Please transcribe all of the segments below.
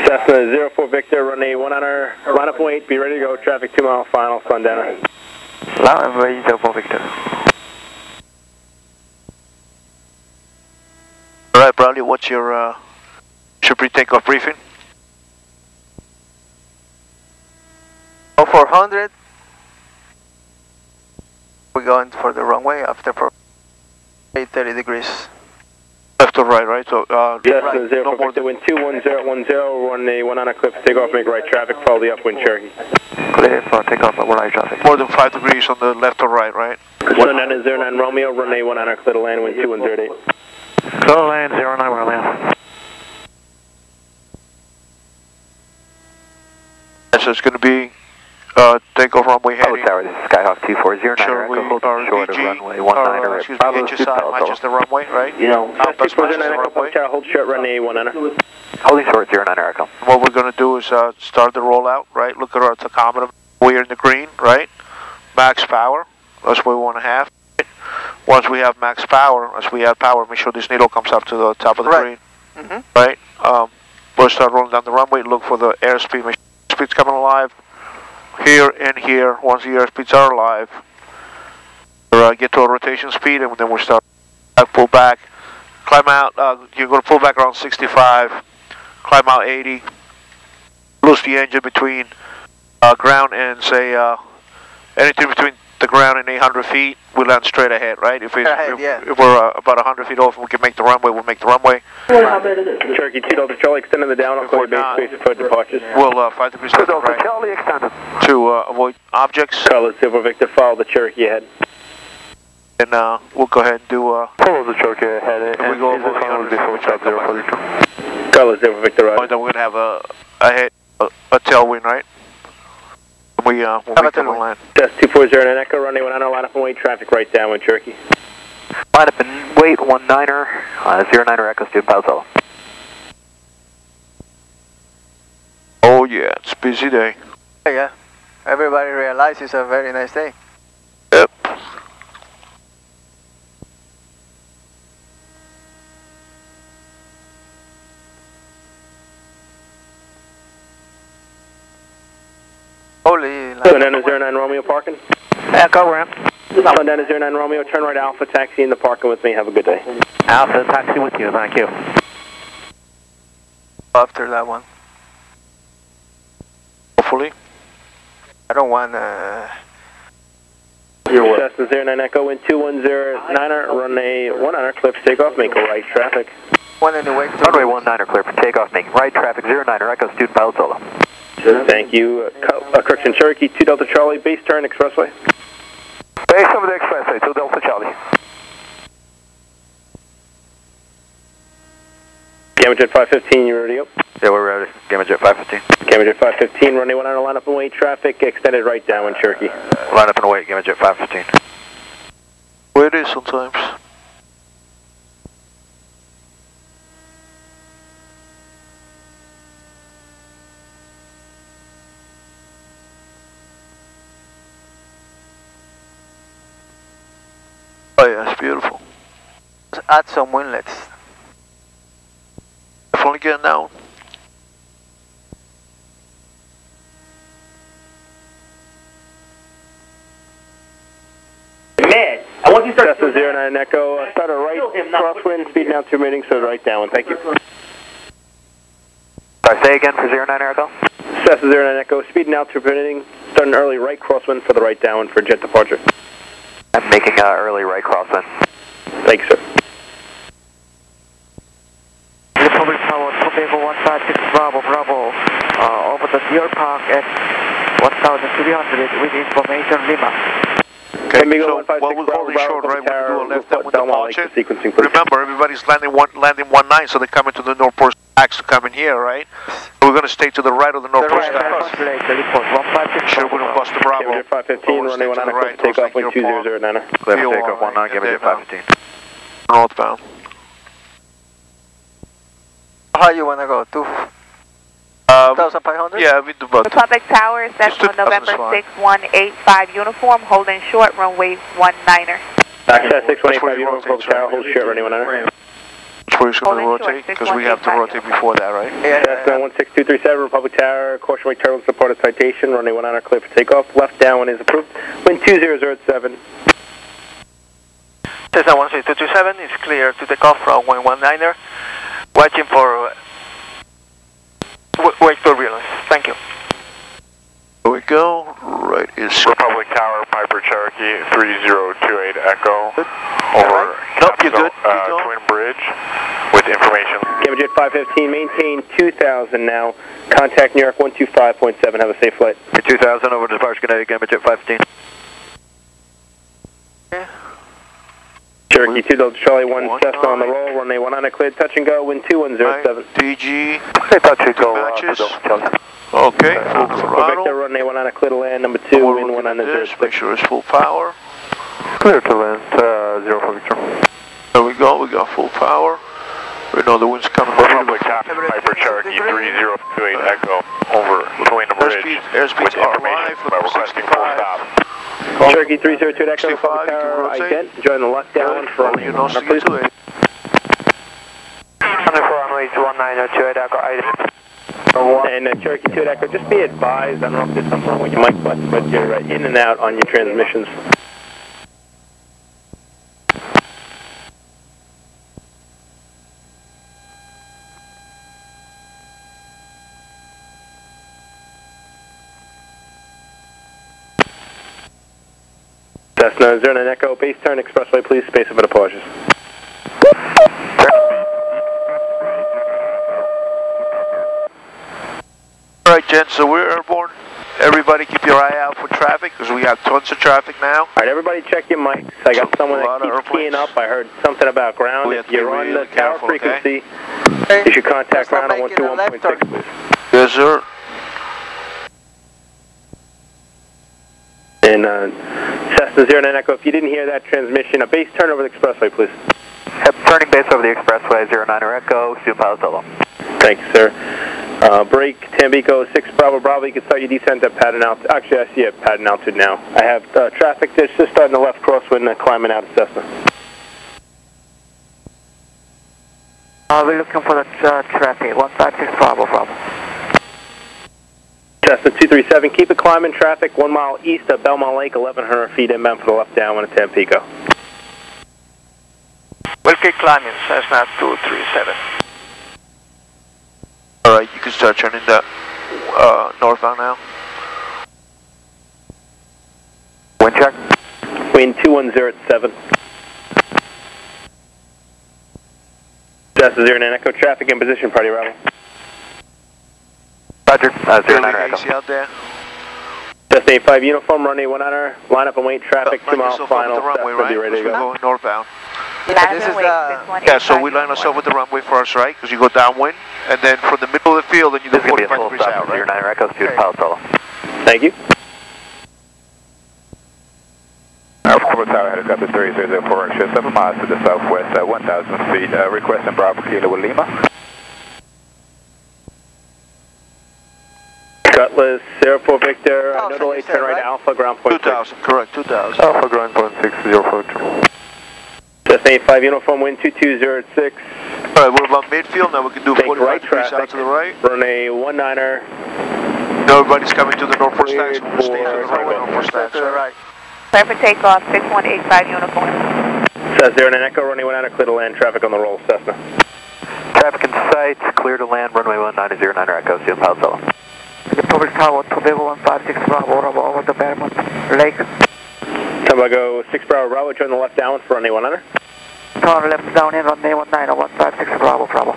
Cessna 04 Victor, runway 1 honor, line up and wait, be ready to go, traffic 2 mile final, Sundowner. Runway 04 Victor. Alright, Bradley, what's your pre-takeoff briefing? 0400. We're going for the runway after 830 degrees. Left or right, right? So, Cessna 04 Victor, wind 21010, runway 1 honor, clear for takeoff, make right traffic, follow the upwind Cherokee. Clear for takeoff over right traffic. more than 5 degrees on the left or right, right? Sundowner 09 Romeo, runway 1 honor, clear to land, wind 2108. Clear to land 09 Romeo. So it's going to be takeoff runway heading. Tower, this is Skyhawk 240, Sure, we Echo, short of runway 19 excuse me, HSI matches the runway, right? You know, Compass matches the runway. hold short, runway 1 honor. Holding short 09 Echo. What we're going to do is start the rollout, right? Look at our tachometer. We're in the green, right? Max power, that's what we want to have. Once we have max power, as we add power, make sure this needle comes up to the top of the green, right? We'll start rolling down the runway, look for the airspeed, make sure the speed's coming alive. Here and here, once the airspeeds are alive, we'll get to a rotation speed and then we'll start pull back, climb out, you're going to pull back around 65, climb out 80, lose the engine between ground and say anything between the ground and 800 feet, we land straight ahead, right? If we're about 100 feet off and we can make the runway, we'll make the runway. Cherokee 2 Delta Charlie, extending the down, clear base space for departures. We'll 5 degrees left and right Charlie extended. to avoid objects. Color Silver Victor, follow the Cherokee ahead. And we'll go ahead and do Follow the Cherokee ahead. and we go over 800 before we try to Color Silver Victor, right. then we're going to have a tailwind, right? We'll make the land. Test 240 and Echo, runway 1 honor, line up and wait, traffic right downwind Cherokee. Line up and wait, 19er, 09er Echo, student pilot solo. Oh yeah, it's a busy day. Yeah, everybody realizes it's a very nice day. Yep. Holy. Sundowner 09 Romeo parking. Echo ramp. Sundowner 09 Romeo, turn right Alpha, taxi in the parking with me, have a good day. Alpha, taxi with you, thank you. After that one. Hopefully. I don't want Cessna 09 Echo, wind 2109er, runway 1 honor, clear for takeoff, make a right traffic. one in the way. Runway 19er, clear for takeoff, making right traffic, 09er Echo, student pilot solo. Thank you. Correction, Cherokee 2 Delta Charlie, base turn expressway. Base over the expressway, 2 Delta Charlie. Gammajet 515, you ready up? Yeah, we're ready. Gammajet 515. Gammajet 515, runway 1 honor, line up and wait, traffic extended right downwind Cherokee. Line up and wait, Gammajet 515. Where it is sometimes. Oh yeah, it's beautiful. Let's add some winlets. Definitely getting down. Man, I want you to start. Cessna 09 Echo, start a right crosswind, speed now 2 meetings, so right downwind, thank you. Sorry, say again for 09 Echo? Cessna 09 Echo, speed now 2 permitting, start an early right crosswind for the right downwind for jet departure. I'm making an early right crosswind. Thank you, sir. Republic Tower, Brookhaven 156 Bravo, Bravo, over the Deer Park at 1300 with information Lima. Okay, so while we're holding short, right, we'll do a left downwind departure. Remember, everybody's landing 19, so they come into the Northport stacks to come in here, right? So we're going to stay to the right of the Northport stacks. Sure, we don't bust the Bravo. Gammajet 515, runway 1 honor, take off wind 2009er. Clear for takeoff 19, Gammajet 515. Northbound. How you wanna go? 2,500? Yeah, we do both. Republic Tower, Cessna November 6185 uniform, holding short, runway 19er. Cessna 6185 uniform, Republic Tower, hold short, runway 19er. That's where it's going to Holding rotate, short, because we have to 6185. rotate before that, right? Yeah. Cessna 16237, Republic Tower, caution wake turbulence reported citation, runway 19 clear for takeoff. Left downwind is approved. Wind 2007. Cessna 16227 is clear to take off from 119er. Watching for wake turbulence. Thank you. Here we go. Right is Republic Tower, Piper Cherokee 3028 Echo. Over. Nope, you're good. Keep going. Twin Bridge with information. Cambridge 515, maintain 2000 now. Contact New York 125.7. Have a safe flight. 2000 over to Departure Connecticut, Cambridge at 515. Cherokee 2 Delta Charlie 1 Cessna on the roll. Runway 19 cleared, touch and go. Wind 2107. DG. Touch and go. Matches. Okay, full Victor, throttle. runway 19 clear to land. Number 2, We're wind looking at this. 1906. Make sure it's full power. Clear to land, 0 for Victor. There we go. We got full power. We know the wind's coming. Republic Tower, Piper Cherokee 3028 Echo. Over Twin Bridge Airspeeds with are information live. by requesting full stop. Cherokee 302 Echo, 65, Republic Tower, you can rotate. ident. Join the left down from You know, please. 104 runway 1928 Echo, ident. And Cherokee 2 Echo, just be advised, I don't know if there's something wrong with your mic button, but you're in and out on your transmissions. Cessna 09 Echo, base turn expressway, please, space over departures. All right, gents, so we're airborne. Everybody keep your eye out for traffic, because we have tons of traffic now. Alright, everybody check your mics. I got someone that keeps keying up. I heard something about ground. We have If to be you're on really the tower careful, frequency, you should contact ground on 121.6, please. Yes, sir. And Cessna 09 Echo, if you didn't hear that transmission, a base turn over the expressway, please. Turning base over the expressway, 09 Echo, student pilot solo. Thank you, sir. Break, Tambico 6 Bravo Bravo, you can start your descent at pattern altitude. Actually, I see a pattern altitude now. I have traffic that's just starting the left crosswind climbing out of Cessna. We're looking for the traffic, 156 Bravo Bravo. Cessna 237, keep it climbing traffic 1 mile east of Belmont Lake, 1100 feet inbound for the left downwind at Tampico. We'll keep climbing, Cessna 237. All right, you can start turning that northbound now. Wind check. Wind 2107. Cessna 09 Echo, traffic in position, party arrival. Roger, 09 Really Echo. hazy out there. Cessna 85 uniform, runway 19, line up and wait, traffic, 2 mile yourself final, up with the runway, Cessna, be right? ready to We're go. going northbound. This is Yeah, so we line ourselves with the runway first, right? Because you go downwind, and then from the middle of the field, then you go This is going to be a 45 full degrees stop out, for right? 09 Echo, student pilot solo. Thank you. Republic Tower, helicopter 3004, Russia, 7 miles to the southwest, 1,000 feet, requesting Bravo Kilo with Lima. Cutlass, 04 Victor, Oh, no delay, you said, turn right, right? Alpha, ground point 2000, correct, 2000. Alpha ground point 60 for Victor. Cessna 85 uniform, wind 2206, All right, we're about midfield, now we can do take 45 right degrees traffic, out to the right. runway 19er, Everybody's coming to the northward stacks. Cleared We'll stay to the for- right, northward stacks, to the right? right. Clear for takeoff, 6185 uniform. Cessna 09 Echo, runway 19, clear to land, traffic on the roll, Cessna. Traffic in sight, clear to land, runway 19 09 Echo, student pilot solo. Republic Tower, Tobago 156 Bravo, over the Belmont Lake. Tobago 6 Bravo Bravo, join the left downwind for runway 19. Turn left down in runway 19 156 Bravo, Bravo.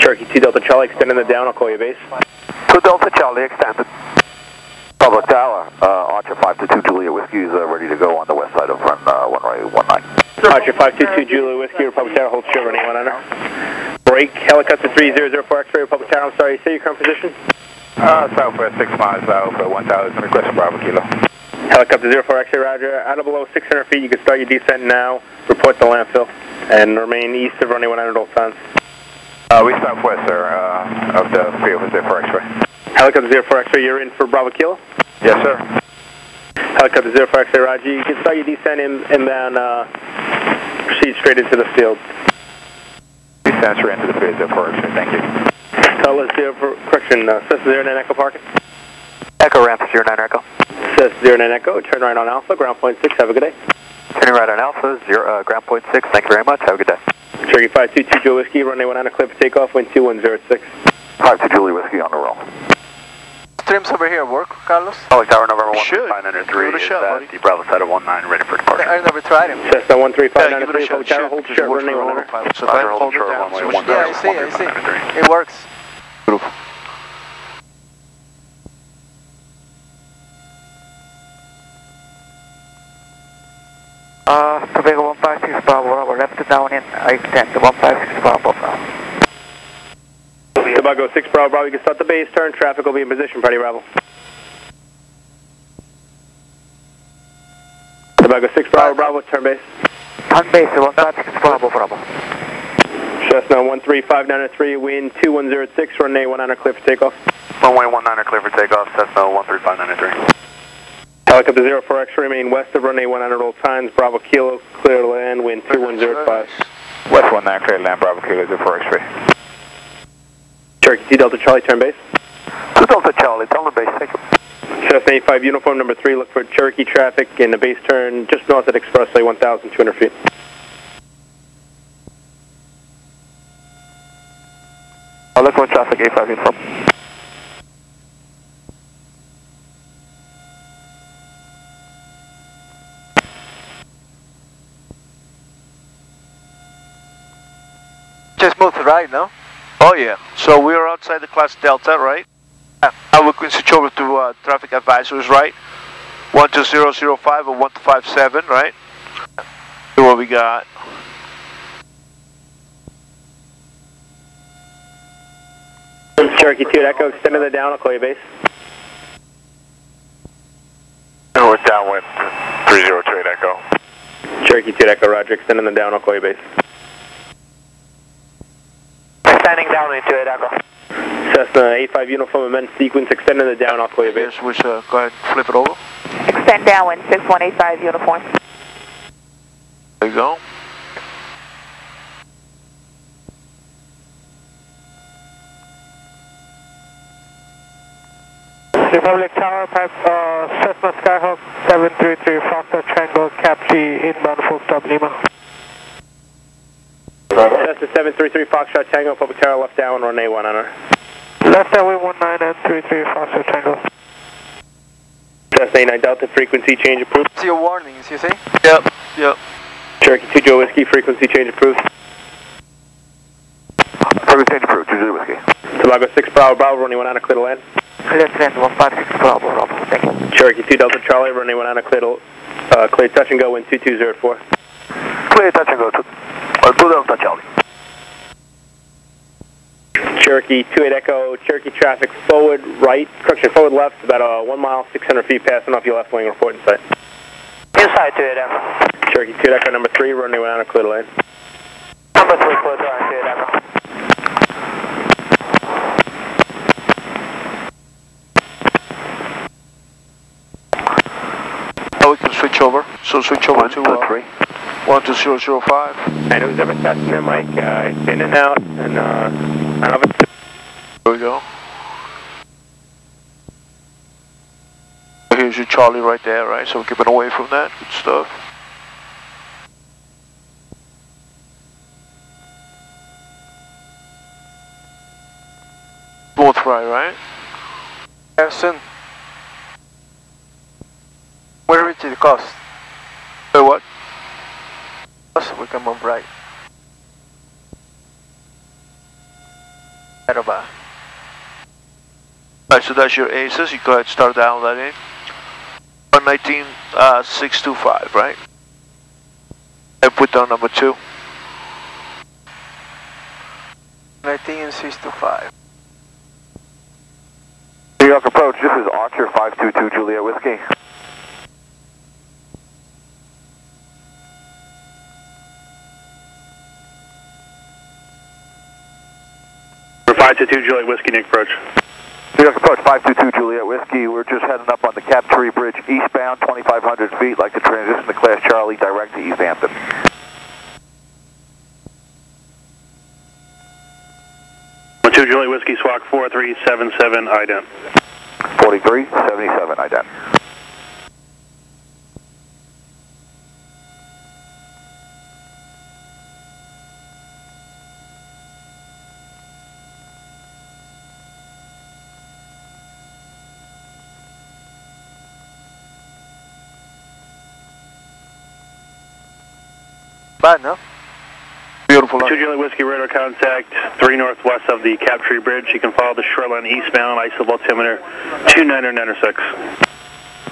Cherokee 2 Delta Charlie, extending the down, I'll call you base. 2 Delta Charlie, extended. Public Tower, Archer 522 Julia Whiskey is ready to go on the west side of runway 19. Archer 522 Julia Whiskey, Republic Tower, hold short, runway 19. Break, helicopter 3004 X-ray, Republic Tower, I'm sorry, say your current position? Southwest 6 miles out for 1,000, requesting Bravo Kilo. Helicopter 04 X-ray, roger, out of below 600 feet, you can start your descent now, report to landfill, and remain east of runway 19 at all times. We southwest, sir, of the field is there for X-ray. Helicopter 04 X-ray, you're in for Bravo Kilo? Yes, sir. Helicopter 04 X-ray, roger, you can start your descent inbound, proceed straight into the field. Transfer into the 304 X-ray, thank you. Tell us correction, Cessna 09 Echo parking. Echo ramp 09 Echo. Cessna 09 Echo, turn right on Alpha, ground point 6, have a good day. Turning right on Alpha, ground point 6, thank you very much, have a good day. Cherokee 522 Joe Whiskey, runway 19 clear for takeoff, wind 2106. 52 Julie Whiskey on the roll. Streams over here work, Carlos? Oh, Tower November 13593 is at the Bravo side of 19, ready for departure. I never tried him. Cessna 13593, yeah, Tower, hold short, runway 19. So if I hold it down, Yeah, I see. It works. Beautiful. Tobago 156 Bravo, left to down in, I extend to 156 Bravo. Tobago 6 Bravo, you can start the base turn, traffic will be in position, Party Bravo. Tobago 6 Bravo, turn base. On base, 156 Bravo. Cessna 13593, wind 2106, runway 19 clear for takeoff. Runway 19 clear for takeoff, Cessna 13593. Helicopter 04 X remain west of runway 19 at all times, Bravo Kilo, clear to land, wind 2105. West 19 clear to land, Bravo Kilo 04 X-ray. Cherokee 2 Delta Charlie, turn base. 2 Delta Charlie, tell the base, thank you. Cessna 85 uniform number 3, look for Cherokee traffic in the base turn just north of Expressway, 1,200 feet. I'll look for traffic 85 uniform. Just move to right, no? Oh yeah, so we are outside the class Delta, right? Now we can switch over to traffic advisories, right? 12005 or 1257, right? See what we got. Cherokee 2 Echo, extending the down, I'll call you base. We're downwind, 3028 Echo. Cherokee 2 Echo, roger, extending the down, I'll call you base. Extending down into it, Echo. Cessna 85 uniform immense sequence, extending the down, I'll call you base. Yes, which, go ahead, flip it over. Extend downwind, 6185 uniform. There you go. Republic Tower, Cessna Skyhawk 733, Foxtrot Triangle, Cap G, inbound full stop Lima. Cessna 733, Foxtrot Tango, Public Tower, left down, runway 19. Left downwind 19 and 33, Foxtrot Triangle. Cessna 89 Delta, frequency change approved. See your warnings, you see? Yep, yep. Cherokee 2 Joe Whiskey, frequency change approved. Frequency change approved, 2 Julie Whiskey. Tobago 6 Bravo, runway 19 clear to land. Let's land 156 Bravo, thank you. Cherokee 2 Delta Charlie, runway 19 clear touch and go, wind 2204. Clear touch and go, 2 Delta Charlie. Cherokee 28 Echo, Cherokee traffic forward right, correction, forward left, about 1 mile, 600 feet passing off your left wing, report in sight. Inside 28 Echo. Cherokee 2 Echo, number 3, runway 19 clear to land. Number 3, clear to land, 28 Echo. Now we can switch over. So switch over to 12005. I know who's ever testing their mic, in and out, and I don't know if it's... There we go. Here's your Charlie right there, right? So we're keeping away from that. Good stuff. Both right, right? Yeah, soon. We'll reach the coast. Say what? So we can move right. Aruba. Alright, so that's your aces. You go ahead and start down that in. 119, 625, right? And put down number 2. 19625. New York approach, this is Archer 522 Juliet Whiskey. For 522 Juliet Whiskey, Nick approach. New York approach 522 Juliet Whiskey, we're just heading up on the Cap Tree Bridge eastbound, 2,500 feet, like to transition to Class Charlie direct to East Hampton. 2 Juliet Whiskey Swak 4377 ident. 4377 ident. Bad, no? Beautiful. 2 Juliet Whiskey radar contact 3 northwest of the Captree Bridge. You can follow the shoreline eastbound, ISO altimeter 2996.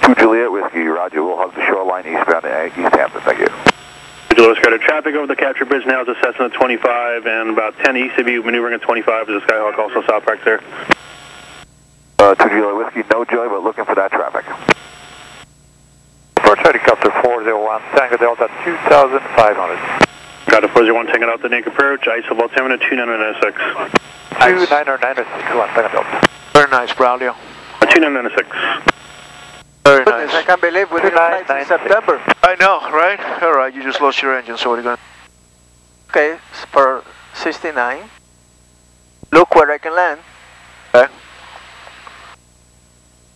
2 Juliet Whiskey, roger. We'll hug the shoreline eastbound to East Hampton. Thank you. 2 Juliet Whiskey radar traffic over the Captree Bridge now is a Cessna 25 and about 10 east of you, maneuvering at 25 is a Skyhawk, also South Park there. 2 Juliet Whiskey, no joy, but looking for that traffic. Approach helicopter 401, Tango Delta 2500. Got a 401 taking out the Nick approach, ISO altimeter 2996. 2996, 1 Tango Delta. Very nice, Braulio. 2996. Very Goodness, I nice. can't believe we didn't fly in September. I know, right? All right, you just lost your engine, so what are you going to... Okay, for 69. Look where I can land. Okay.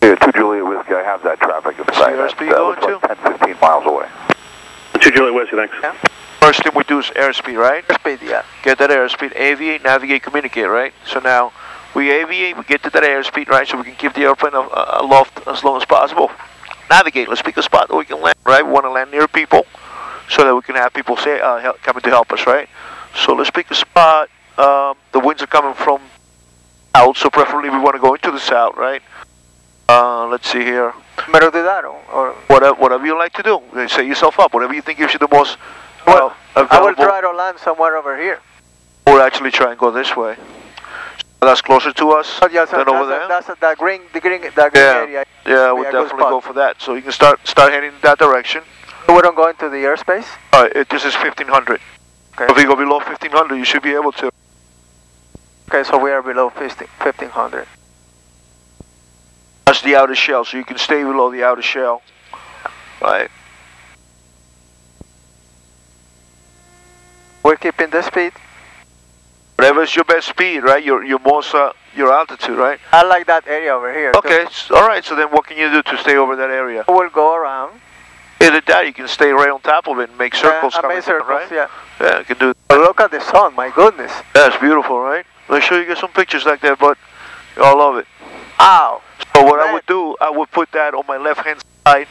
Here, 2 Juliet Whiskey, I have that traffic in sight. Where's your airspeed going to? Like 10, 15 miles away. 2 Juliet Whiskey, thanks. Yeah. First thing we do is airspeed, right? Airspeed, yeah. Get that airspeed, aviate, navigate, communicate, right? So now, we aviate, we get to that airspeed, right? So we can keep the airplane aloft as long as possible. Navigate, let's pick a spot where we can land, right? We want to land near people so that we can have people say, coming to help us, right? So let's pick a spot. The winds are coming from out, so preferably we want to go into the south, right? Let's see here. Merodidaro, or... Whatever you like to do. Set yourself up. Whatever you think gives you the most Well, I will available. try to land somewhere over here. Or actually try and go this way. So that's closer to us Oh, yes, than over there. That's the green area. Yeah, we'll definitely go for that. So you can start heading in that direction. We don't go into the airspace? This is 1500. Okay. If you go below 1500, you should be able to. Okay, so we are below 1500. That's the outer shell, so you can stay below the outer shell. Right. We're keeping the speed. Whatever is your best speed, right? Your most your altitude, right? I like that area over here. Okay, all right. So then, what can you do to stay over that area? We'll go around. Either that, you can stay right on top of it and make circles coming make circles, right? yeah. Yeah, you can do. But look at the sun, my goodness. That's beautiful, right? Let me show you guys some pictures like that, but I love it. Ow. So what I would do, I would put that on my left-hand side.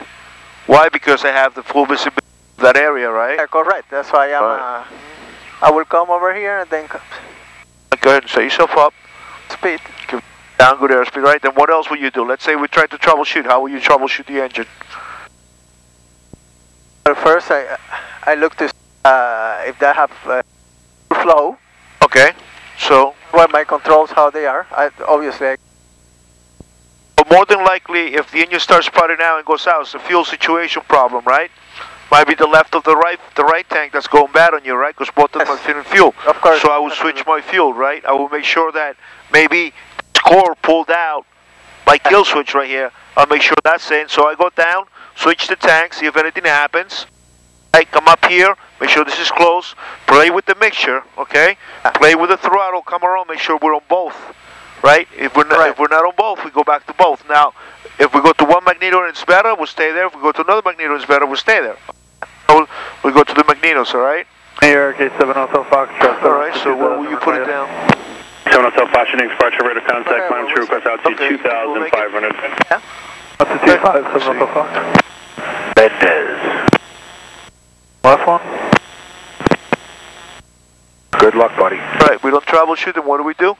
Why? Because I have the full visibility of that area, right? Yeah, correct. That's why I'm. I will come over here and then Go ahead and set yourself up. speed. Down, good airspeed, right? Then what else will you do? Let's say we try to troubleshoot. How will you troubleshoot the engine? Well, first I look to if they have flow. Okay, so. Well, my controls how they are. Obviously. But more than likely, if the engine starts sputting out and goes out, it's a fuel situation problem, right? Might be the left of the right tank that's going bad on you, right? Because both of them are filling fuel. Of course. So I will switch my fuel, right? I will make sure that maybe the core pulled out, my kill switch right here. I'll make sure that's in. So I go down, switch the tank, see if anything happens. Right, come up here, make sure this is close. Play with the mixture, okay? Play with the throttle, come around, make sure we're on both, right? If we're not on both, we go back to both. Now, if we go to one magneto and it's better, we'll stay there. If we go to another magneto and it's better, we'll stay there. We'll go to the magnetos, all right? Air K7 Fox. All right, so where will you put it down? 7 Foxtrot, departure radar contact, climb to request altitude 2,500. Yeah. Altitude 57 Fox. Mendez. Last one. Good luck, buddy. All right, we don't troubleshoot, then what do?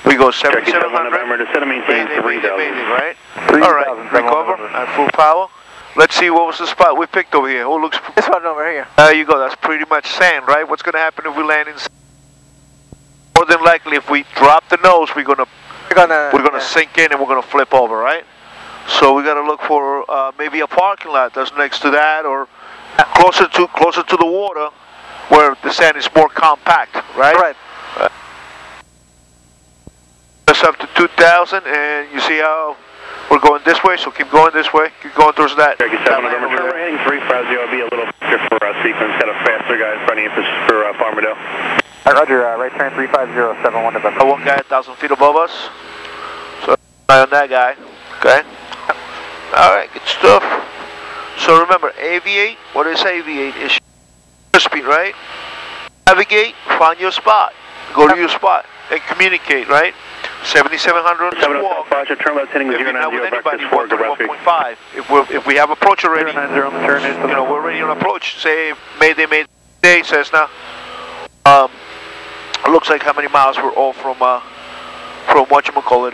We go 7,700. November to set a maintain 3,000. Right? All right, recover at full power. Let's see what was the spot we picked over here. Oh, looks. This one over here. There you go. That's pretty much sand, right? What's going to happen if we land in sand? More than likely, if we drop the nose, we're gonna sink in and we're gonna flip over, right? So we got to look for maybe a parking lot that's next to that, or closer to the water, where the sand is more compact, right? Right. That's up to 2,000, and you see how we're going this way, so keep going this way. Keep going towards that. We're heading 350. I'll be a little faster for sequence. Got a faster guy in front of you for Farmerdale. Roger, right turn 35071 November. One guy 1,000 feet above us. So, eye on that guy. Okay. Alright, good stuff. So remember, aviate, what is aviate? Is your speed, right? Navigate, find your spot. Go to your spot and communicate, right? 7700 squawk. Roger, turn left heading If you're not 090 with back to anybody, Sport, go 1.5. If we have approach already, 090 on the turn, you know, we're already on approach. Say, Mayday, Cessna. It looks like how many miles we're off from whatchamacallit,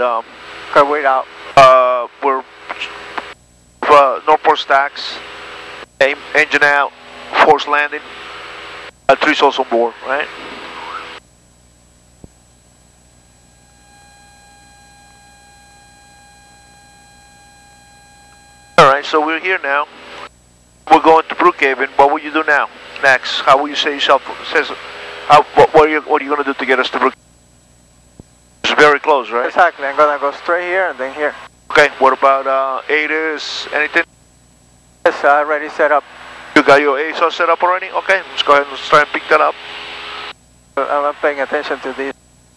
Okay, wait out. we're Northport stacks, engine out, force landing, 3 souls on board, right? Alright, so we're here now. We're going to Brookhaven. What will you do now? Next, how will you say yourself? What are you going to do to get us to Brookhaven? It's very close, right? Exactly, I'm gonna go straight here and then here. Okay, what about ADIS, anything? Yes, I already set up. You got your ASO set up already? Okay, let's go ahead and try and pick that up. I'm not paying attention to this.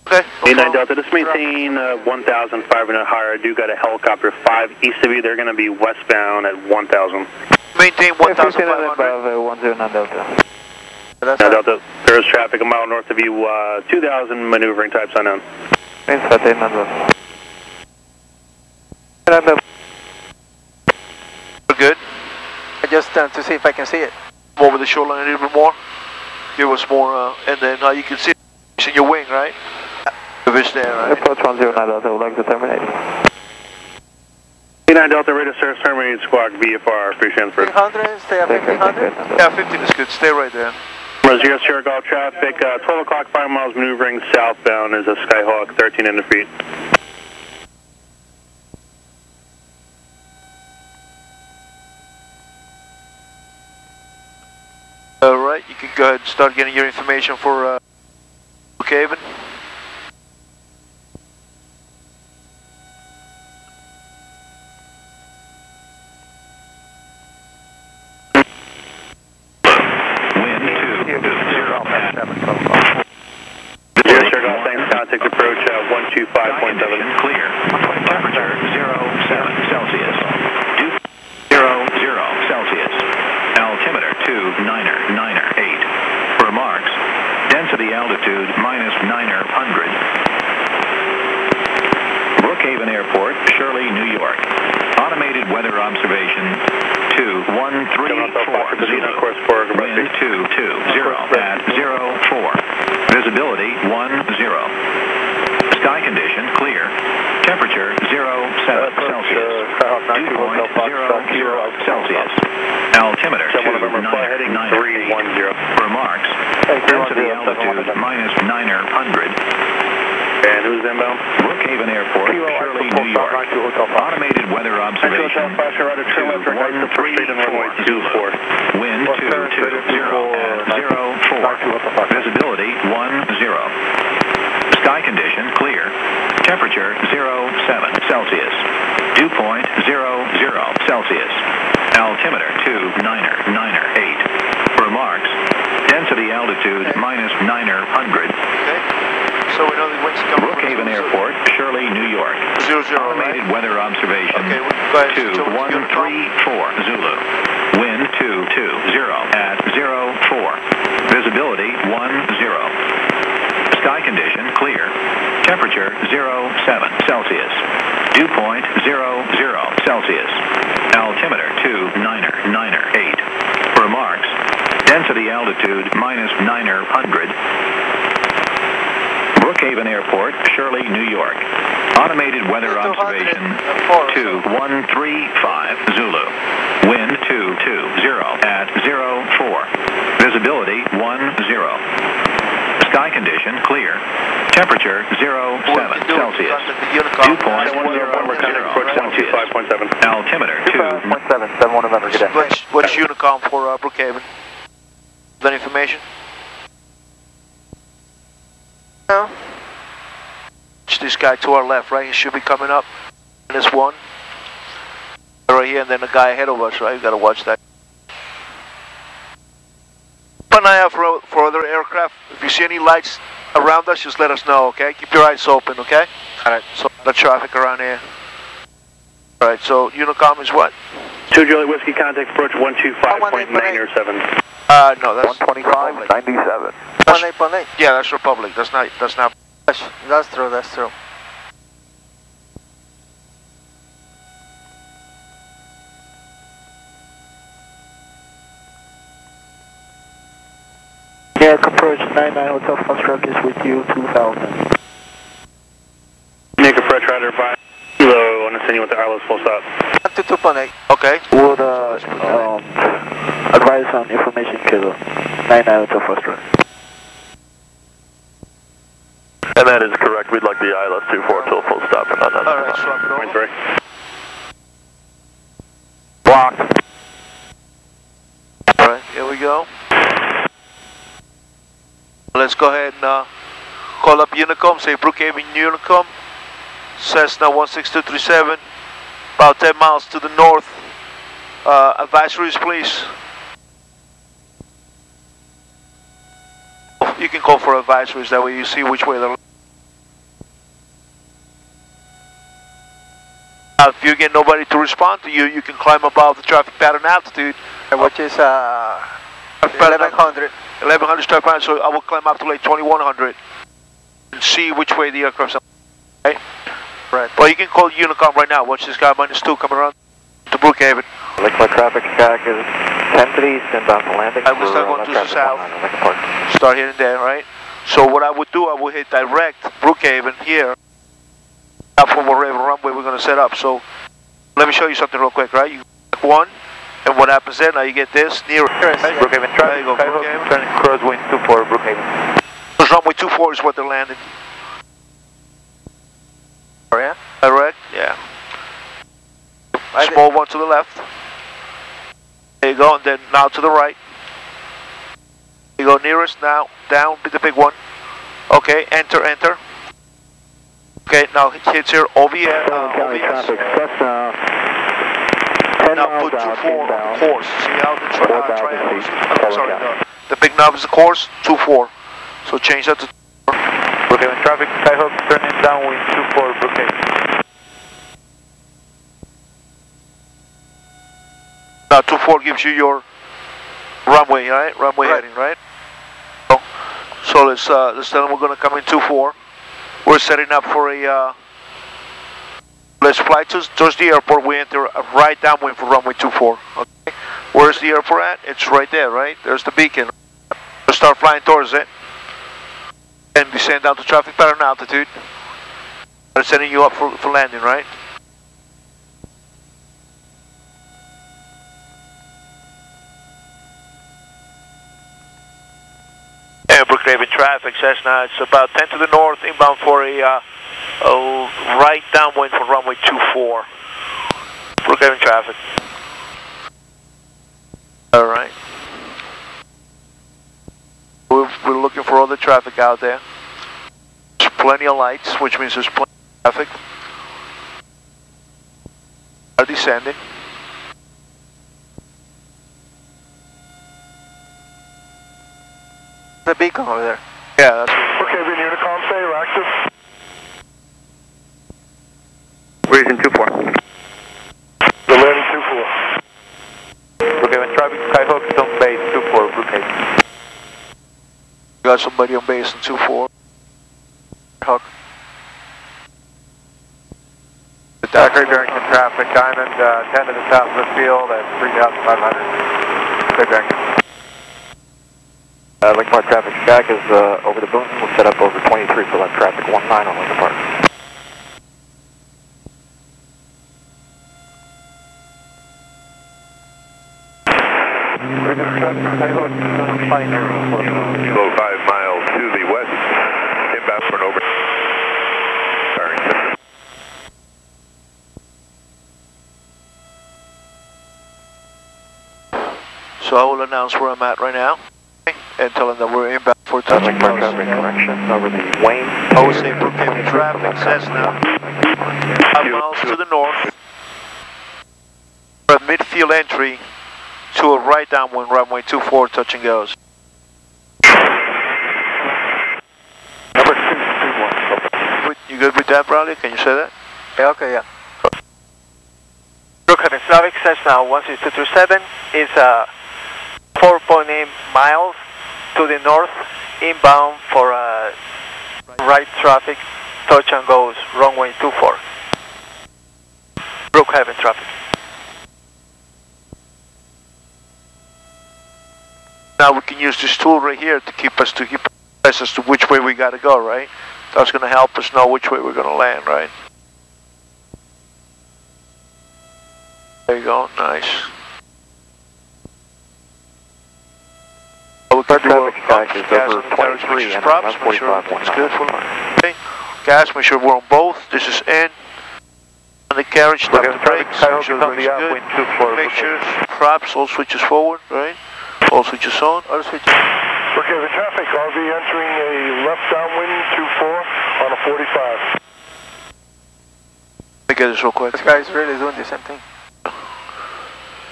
Okay. A9 Delta, just maintain 1,500 higher. I do got a helicopter 5 east of you. They're going to be westbound at 1,000. Maintain 1,500. above 109 Delta. That's Now Delta, there is traffic a mile north of you, 2,000 maneuvering types unknown. We're good. I just to see if I can see it. Over the shoreline a little bit more. Give us more, and then you can see it's in your wing, right? If it's there, right? Approach 109 Delta, would like to terminate. A9 Delta, radar service terminated, squawk VFR, free transfer. 1500, stay at 1500. Yeah, 15 is good. Stay right there. Zero Sierra Golf traffic, 12 o'clock, 5 miles maneuvering southbound is a Skyhawk, 1300 feet. Alright, you can go ahead and start getting your information for Brookhaven. Contact approach 125.7. Clear. Temperature 07 Celsius. Dew 00 Celsius. Altimeter 2,998. Remarks. Density altitude -900. Brookhaven Airport, Shirley, New York. Automated weather observation 2134 Zulu. Wind 220 at 04. Visibility 10. Sky condition clear. Temperature 07 Celsius. Dew point 00 Celsius. Altimeter 2,998. Remarks. Density altitude -900. And who's inbound? Brookhaven Airport, Shirley, New York. Automated weather observation 2134 Zulu. Wind 220 at 04. Visibility 10. Sky condition clear. Temperature 07 Celsius. Dew point 00 Celsius. Altimeter 2,998. Remarks. Density altitude -900. Okay. So we know the winds come Brookhaven Airport, Shirley, New York. 00, Automated right? weather observation Okay, go ahead. 2134 Zulu. Wind 220 at 04. Visibility 10. Sky condition clear. Temperature 07 Celsius. Dew point 00 Celsius. Altimeter 2,998. Remarks. Density altitude -900. Brookhaven Airport, Shirley, New York. Automated weather observation 2135 Zulu. Wind 220 at 04. Visibility 10. Sky condition clear. Temperature 07 Celsius. Dew point 00 Celsius. Altimeter 2.771 November, good day. What's Unicom for Brookhaven? That information? No. It's this guy to our left, right? He should be coming up. And this one. Right here, and then the guy ahead of us, right? You gotta watch that. an eye out for other aircraft. If you see any lights around us, just let us know, okay? Keep your eyes open, okay? Alright, so the traffic around here. Alright, so Unicom is what? 2 Juliet Whiskey, contact approach 125.907. No, that's 125, 97. 18.8. Yeah, that's Republic. That's not. That's true, that's true. Yeah, approach 99 Hotel Foxtrot is with you, 2000. Make approach rider by Kilo, want to send you with the ILS full stop. 2.8. Okay. Would advise on information Kilo, 99 Hotel Foxtrot. And that is correct. We'd like the ILS 24 till full stop. Alright, swap it over. 23. Blocked. Alright, here we go. Let's go ahead and call up Unicom, say Brookhaven Unicom, Cessna 16237, about 10 miles to the north. Advisories, please. You can call for advisories, that way you see which way they're. If you get nobody to respond to you, you can climb above the traffic pattern altitude. Which is 1100. 1100 traffic pattern, so I will climb up to like 2100 and see which way the aircraft's on. Okay? Right. Well, you can call Unicom right now. Watch this guy -2 coming around to Brookhaven. Liquid traffic stack is 10 to the east, inbound to landing. I will start going to the south. Start hitting there, right? So what I would do, I would hit direct Brookhaven here. Up from whatever runway we're going to set up. So let me show you something real quick, right? You get one, and what happens then? Now you get this near Brookhaven traffic. There you go, Brookhaven. Turning crosswind 24, Brookhaven. Because runway 24 is what they're landing. Oh, yeah? Direct, yeah. Small one to the left. There you go, and then now to the right. You go nearest, now down with the big one. Okay, enter, enter. Okay, now hits here, OVS. Now put 24 on course. See how the triangle is? Sorry, the big knob is the course, 24. So change that to Brookhaven traffic, Skyhawk turning downwind 24, Brookhaven. Now 24 gives you your runway, right? Runway heading, right? So let's tell them we're going to come in 24. We're setting up for a, let's fly towards the airport. We enter a right downwind for runway 24. Okay. Where's the airport at? It's right there, right? There's the beacon. We'll start flying towards it. And descend down to traffic pattern altitude. They're setting you up for landing, right? And Brookhaven traffic, Cessna, it's about 10 to the north, inbound for a right downwind for runway 24. Brookhaven traffic. Alright. We're looking for other traffic out there. There's plenty of lights, which means there's plenty of traffic. Are descending. The beacon over there. Yeah, that's Brookhaven Unicom, say you're active. Region 24. The landing 24. Brookhaven traffic, Skyhawk, still base 24, Brookhaven. got somebody on base in 24. Hawk. Record direction traffic, Diamond 10 to the south of the field at 3,500. Clear direction. Lincoln Park traffic stack is over the boom. We'll set up over 23 for left traffic 19 on Lincoln Park. Go 5 miles to the west, inbound for an over. So I will announce where I'm at right now. And tell them that we're inbound for touching traffic correction over the Wayne. Jose Brookhaven traffic, Cessna. 5 miles to the north. For a midfield entry to a right downwind runway 24, touch and goes. good with that, Bradley? Can you say that? Yeah, okay, yeah. Brookhaven traffic, Cessna 16237 is 4.8 miles to the north, inbound for right traffic, touch and goes, runway 24. Brookhaven traffic. Now we can use this tool right here to keep us as to which way we gotta go, right? That's gonna help us know which way we're gonna land, right? There you go, nice. We can do gas on the carriage, which is props, make sure everything's good for okay. Gas, make sure we're on both. This is in. On the carriage, stop the brakes, make sure everything's good. Make sure props, all switches forward, right? All switches on. All switches. Okay, the traffic, RV entering a left downwind 24 on a 45. Let me get this real quick. This guy is really doing the same thing.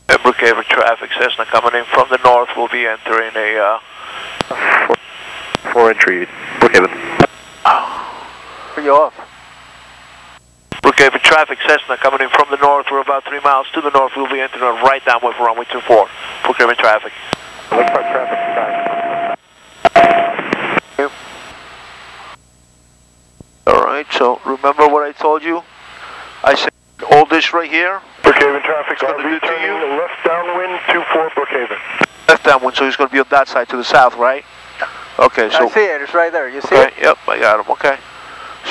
Brookhaven traffic, Cessna coming in from the north, will be entering a 4 entry, Brookhaven. Are you off? Brookhaven traffic, Cessna coming in from the north, we're about 3 miles to the north, we'll be entering a right downwind for runway 24. Brookhaven traffic. Left part traffic, okay. Alright, so remember what I told you? I said all this right here. Brookhaven traffic, RV turning left downwind 24 Brookhaven. Left downwind, so he's going to be on that side to the south, right? Okay, so... I see it, it's right there, you see okay, it? Yep, I got him, okay.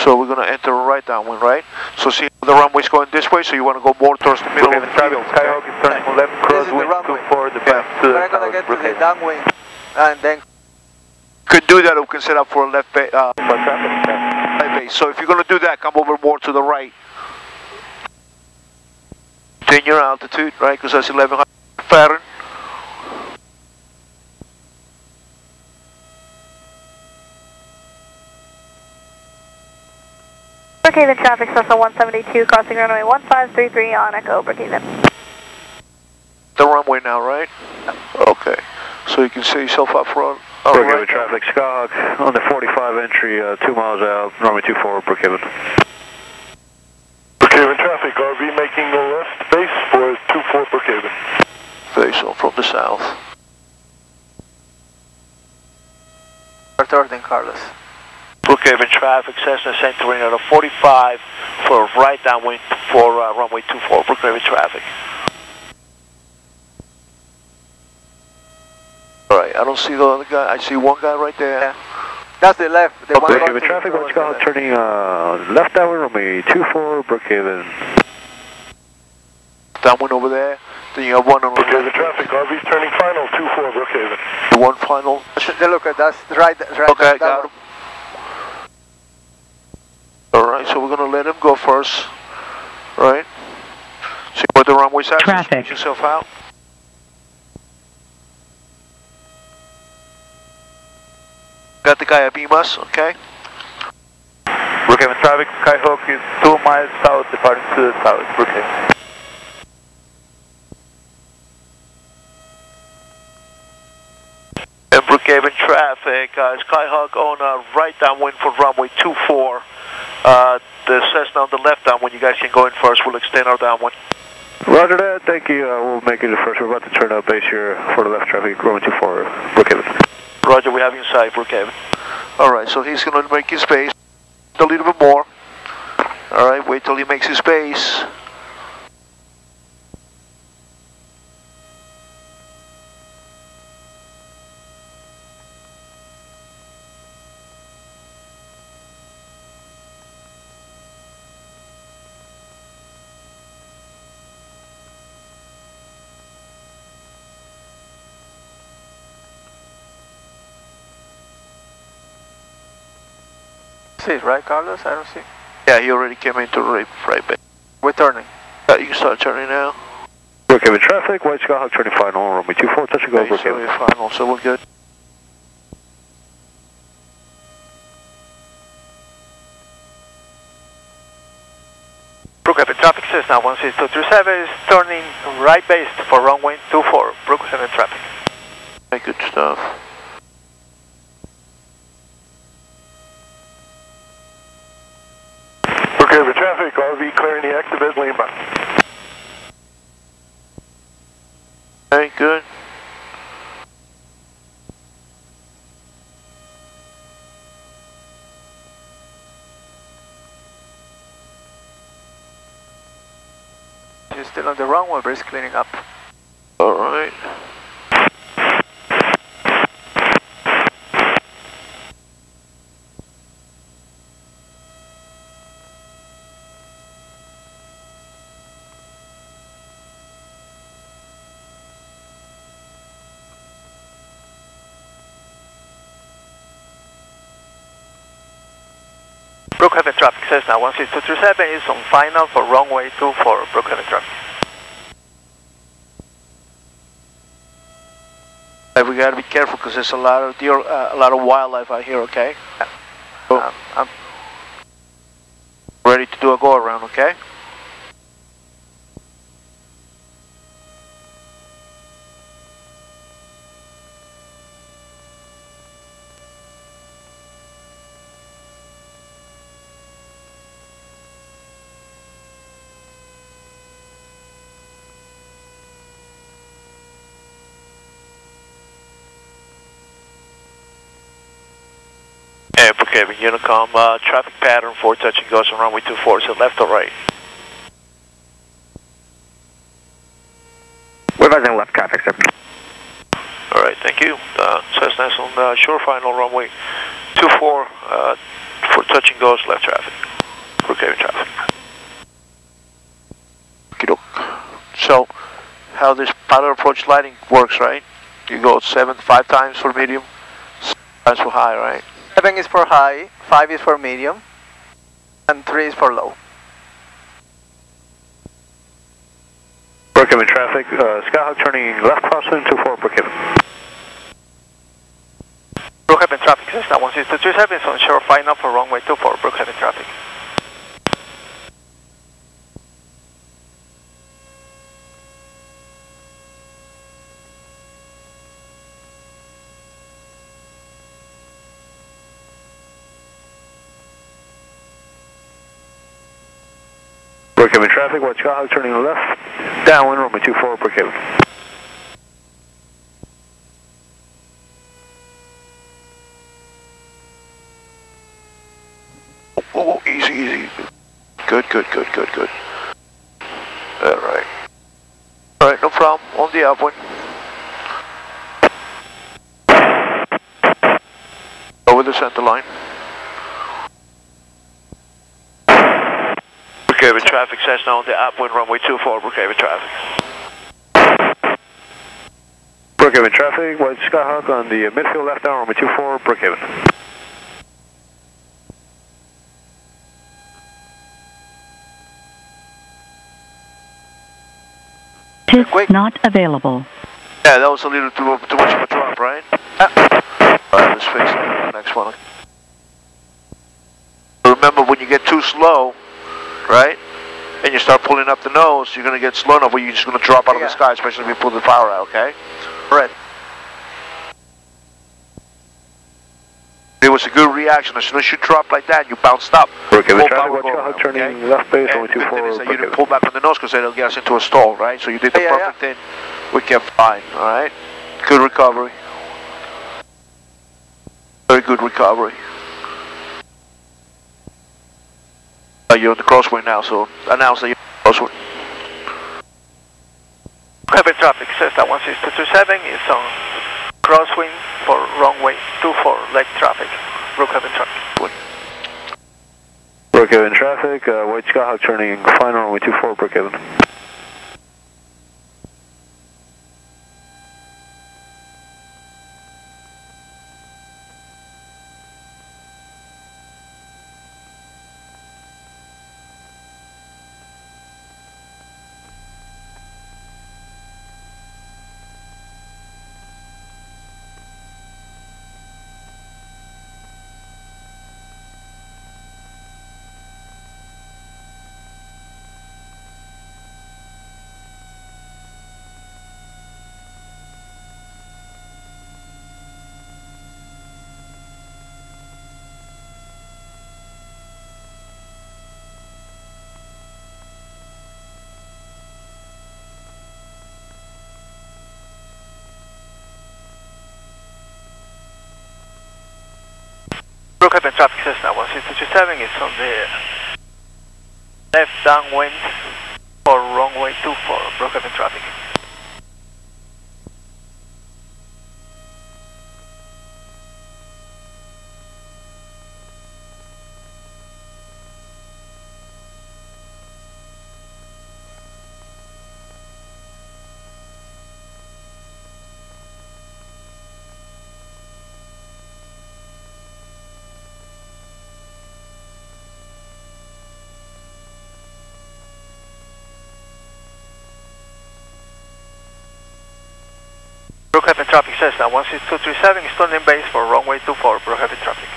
So we're going to enter a right downwind, right? So see the runway's going this way, so you want to go more towards the middle of the field. Skyhawk is turning left, crosswind 24, the back to the We're going to get to the downwind, and then... Could do that, or we can set up for a left base. So if you're going to do that, come over more to the right. Maintain your altitude, right? Because that's 1100 Fahrenheit. Brookhaven traffic, Cessna 172, crossing runway 1533 on Echo, Brookhaven. The runway now, right? Okay. So you can set yourself up front. Brookhaven right. traffic, Skyhawk on the 45 entry, 2 miles out, runway 24, Brookhaven. Brookhaven traffic, RV making a left base for 24 Brookhaven. Base on from the south. Returning, Carlos. Brookhaven traffic, Cessna centering at a 45 for a right downwind for runway 24, Brookhaven traffic. Alright, I don't see the other guy, I see one guy right there. Yeah. That's the left. The Brookhaven traffic, Skyhawk turning left downwind, runway 24, Brookhaven. Downwind over there, then you have one on the Brookhaven traffic, RV turning final 24 Brookhaven. One final. Look at that, right okay, got him. Alright, so we're going to let him go first. Right? See where the runway's at. Traffic. Switch yourself out. Got the guy at Beamus, okay? Brookhaven traffic, Skyhawk is 2 miles south, departing to the south, Brookhaven. And Brookhaven traffic, Skyhawk on a right downwind for runway 24. The Cessna on the left downwind, you guys can go in first, we'll extend our downwind. Roger that, thank you, we'll make it first. We're about to turn out base here for the left traffic, runway 24, Brookhaven. Roger, we have you inside, Brookhaven. Alright, so he's going to make his base a little bit more. Alright, wait till he makes his base. See it, right, Carlos? I don't see. Yeah, he already came into the right base. We're turning. Yeah, you can start turning now. Brookhaven traffic, White Skyhawk turning final, runway 24, touch and go, Okay, so Brookhaven. we're final, so we're good. Brookhaven traffic, Cessna 16237 is turning right base for runway 24, Brookhaven traffic. Okay, good stuff. Very good. You're still on the runway, but it's cleaning up. All right. Brookhaven traffic says now 16237 is on final for runway 24 Brookhaven traffic. We gotta be careful because there's a lot of deer, a lot of wildlife out here. Okay. So, I'm ready to do a go around. Okay. And Brookhaven, Unicom, traffic pattern for touch and goes on runway 24, is it left or right? We're advising left traffic, sir. All right, thank you. Cessna's on shore final runway 24 for touch and goes, left traffic. Brookhaven traffic. So, how this pattern approach lighting works, right? You go 5 times for medium, 6 times for high, right? 7 is for high, 5 is for medium, and 3 is for low. Brookhaven traffic, Skyhawk turning left crosswind 24 Brookhaven. Brookhaven traffic says now 16237 is on shore final for runway 24 Brookhaven traffic. Brookhaven traffic, watch Skyhawk turning left, downwind runway 24 Brookhaven. Oh, easy, easy. Good. Alright. Alright, no problem. On the upwind. Over the center line. Brookhaven traffic says now on the upwind runway 24, Brookhaven traffic. Brookhaven traffic, watch Skyhawk on the midfield left down runway 24 Brookhaven. PIS not available. Yeah, that was a little too much of a drop, right? Alright, let's fix it. Next one. Remember, when you get too slow, right, and you start pulling up the nose, you're going to get slow enough where you're just going to drop out of the sky, especially if you pull the power out, okay? Right. It was a good reaction. As soon as you drop like that, you bounced up. Brookhaven traffic, watch Skyhawk turning left base runway 24 Brookhaven. You didn't pull back on the nose because it'll get us into a stall, right? So you did the perfect thing. We kept fine, alright? Good recovery. Very good recovery. You're on the crosswind now, so announce that you're on the crosswind. Brookhaven traffic says that 16237 is on crosswind for runway 24 leg traffic. Brookhaven traffic. Brookhaven traffic, watch Skyhawk turning final runway 24 Brookhaven. Brookhaven traffic Cessna 16227 is on the left downwind for runway 24, Brookhaven traffic. Brookhaven traffic Cessna 16237 is turning base for runway 24, Brookhaven traffic.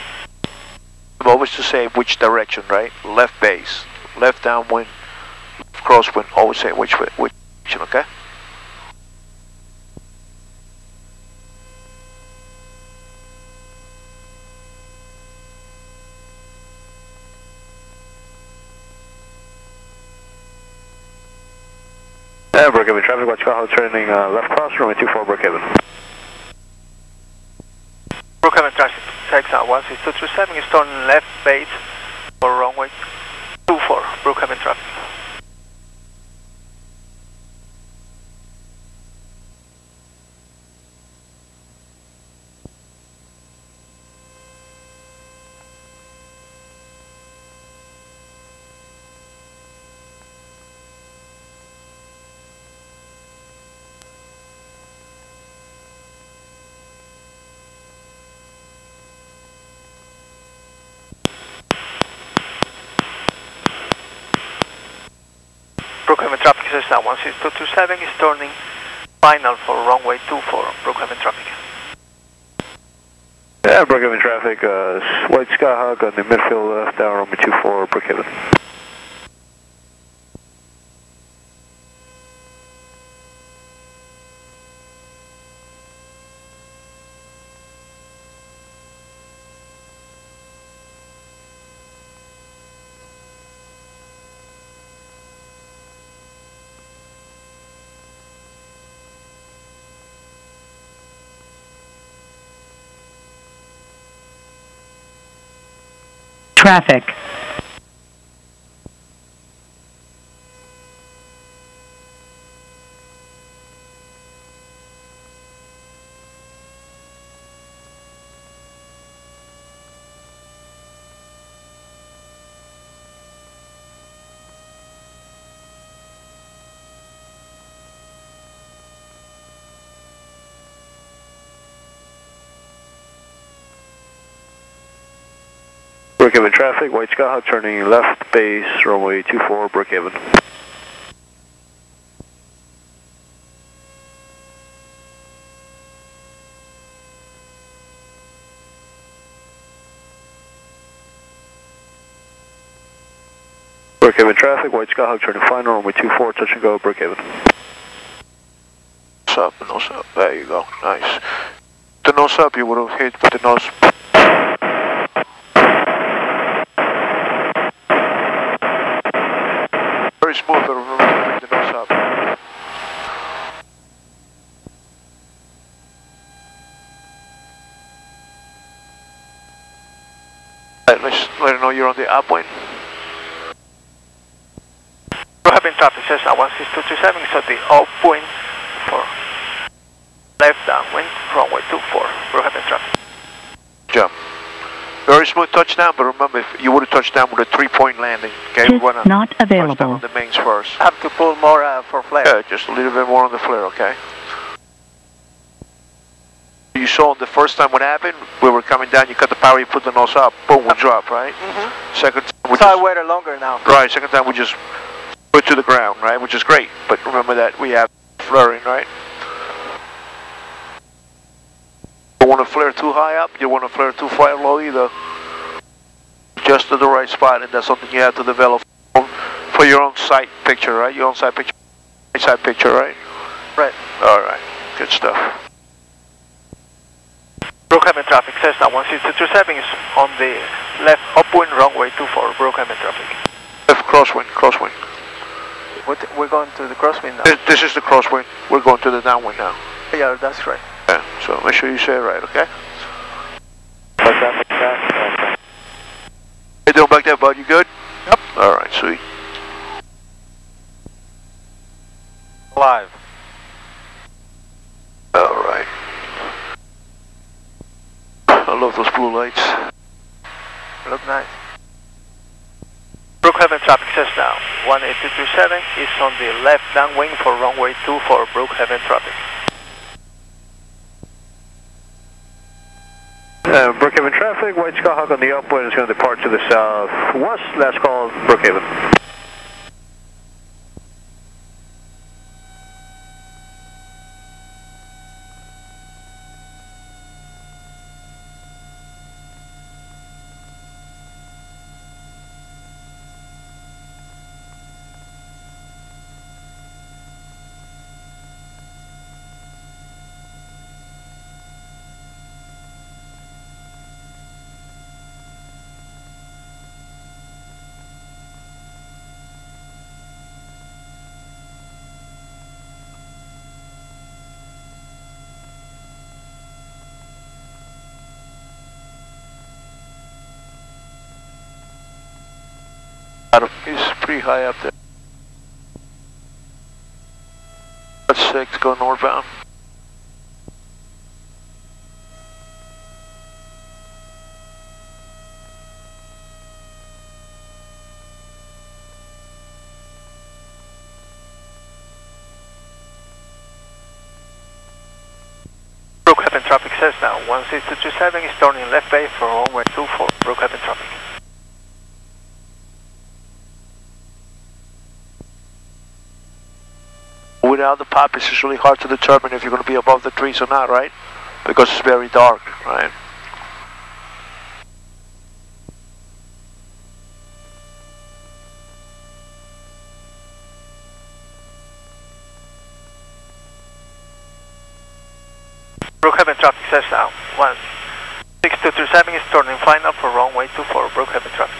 Always the same, which direction, right? Left base, left downwind, left crosswind, always say which way, which direction, okay? Brookhaven traffic, watch Chicago turning left cross, runway 24, Brookhaven. Brookhaven traffic Cessna 16237 is turning left base for runway 24, Brookhaven traffic. Brookhaven traffic Cessna 16227 is turning final for runway 24, Brookhaven traffic. Yeah, Brookhaven traffic, White Skyhawk on the midfield left down runway 24, Brookhaven. Traffic. Brookhaven traffic, White Skyhawk turning left base, runway 24, Brookhaven. Brookhaven traffic, White Skyhawk turning final, runway 24, touch and go, Brookhaven. Nose up, nose up, there you go, nice. The nose up, you would have hit with the nose. Very smooth, but remember to bring the nose up. Right, let's let her know you're on the upwind. Brookhaven traffic Cessna 16237 is at the upwind for left downwind, runway 24, Brookhaven traffic. Jump. Very smooth touchdown, but remember, if you would have touched down with a 3-point landing, okay? Just not available. Touch down on the mains first. Have to pull more for flare. Yeah, just a little bit more on the flare, okay? You saw the first time what happened, we were coming down, you cut the power, you put the nose up, boom, we drop, right? Mm-hmm. Second time we so I waited longer now. Right, second time we just put it to the ground, right? Which is great, but remember that we have flaring, right? You don't want to flare too high up, you don't want to flare too far low either. Just at the right spot, and that's something you have to develop for your own site picture, right? Your own site picture, right? Right. Alright, good stuff. Brookhaven traffic Cessna 16237 is on the left upwind runway 24, Brookhaven traffic. Left crosswind, crosswind. We're going to the crosswind now. This is the crosswind, we're going to the downwind now. Yeah, that's right. Yeah, so make sure you say it right, okay? Traffic, back there, bud. You good? Yep. All right, sweet. Live. All right. I love those blue lights. Look nice. Brookhaven traffic says now, 18237 is on the left downwind for runway 2 for Brookhaven traffic. Brookhaven traffic, White Skyhawk on the upwind is going to depart to the southwest. Last call, Brookhaven. He's pretty high up there. That's 6, go northbound. Brookhaven traffic says now, 16227 is turning left bay for runway 2 for Brookhaven traffic. Without the poppers, it's really hard to determine if you're going to be above the trees or not, right? Because it's very dark, right? Brookhaven traffic says now, 16237 is turning final for runway 2 for Brookhaven traffic.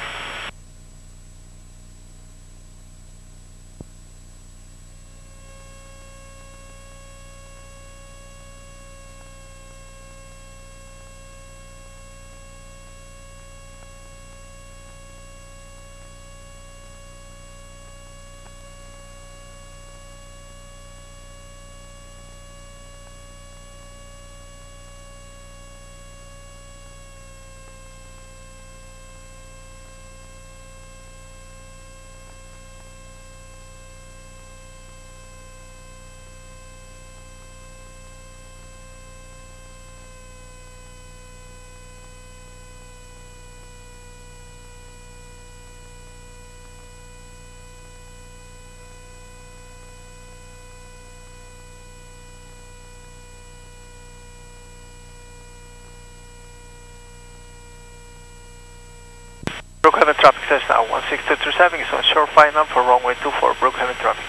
Brookhaven traffic says now, 16237 is on short final for runway 2 for Brookhaven traffic.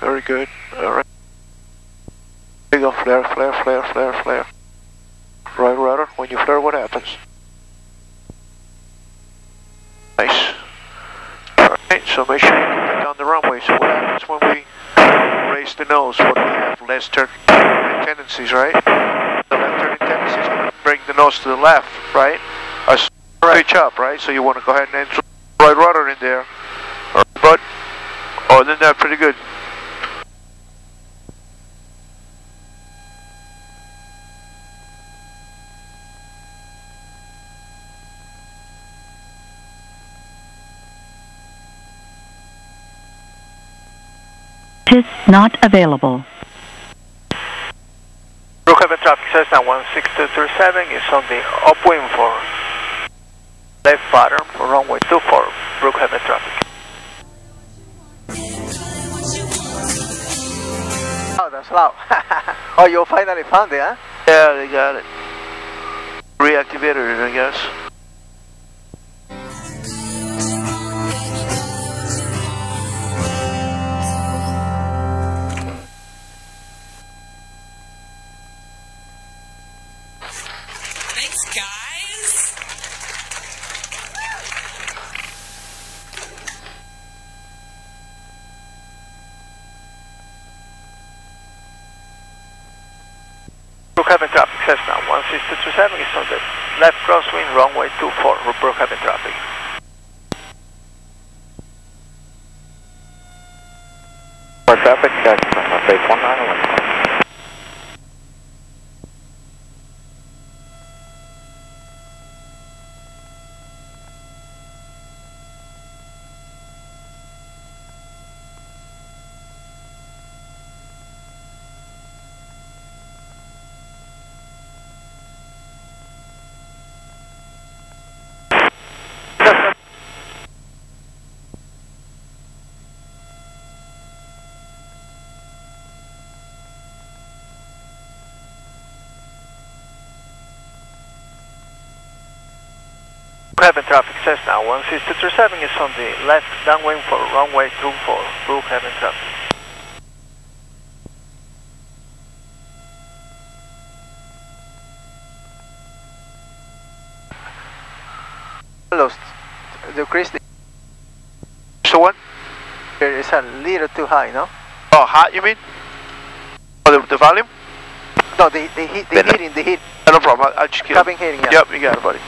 Very good. Alright. There you go. Flare, flare, flare, flare, flare. Right rudder. When you flare, what happens? Nice. Alright, so make sure you keep it down the runway. So what happens when we raise the nose? What do we have? Less turning tendencies, right? The left turning tendency is going to bring the nose to the left, right? As pitch up, right? So you want to go ahead and enter right rudder in there. Alright, but other than that, pretty good. TIS not available. Brookhaven traffic Cessna 16237 is on the upwind for left pattern for runway 24, Brookhaven traffic. Oh, that's loud. Oh, you finally found it, huh? Yeah, they got it. Reactivated it, I guess. Thanks, guys. Brookhaven traffic Cessna 16237 is on the left crosswind runway 24, Brookhaven traffic. For traffic, base 1901. Brookhaven traffic Cessna 16237 is on the left downwind for runway 24, Brookhaven traffic. Lost the Christie. So what? It's a little too high, no? Oh, hot, you mean? Oh, the volume? No, the heat. No problem, I'll just get it. Cabin heating, yeah. Yep, you got it, buddy.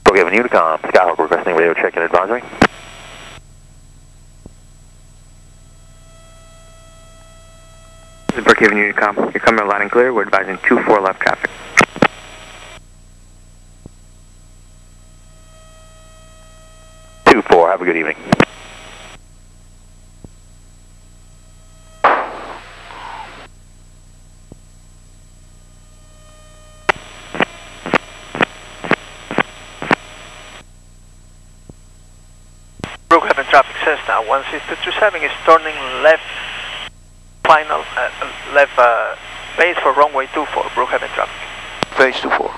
Brookhaven Unicom, Skyhawk requesting radio check and advisory. This is Brookhaven Unicom. You're coming loud and clear. We're advising 24 left traffic. Have a good evening. Brookhaven traffic Cessna 16237 is turning left final left base for runway 24, Brookhaven traffic. Base 24.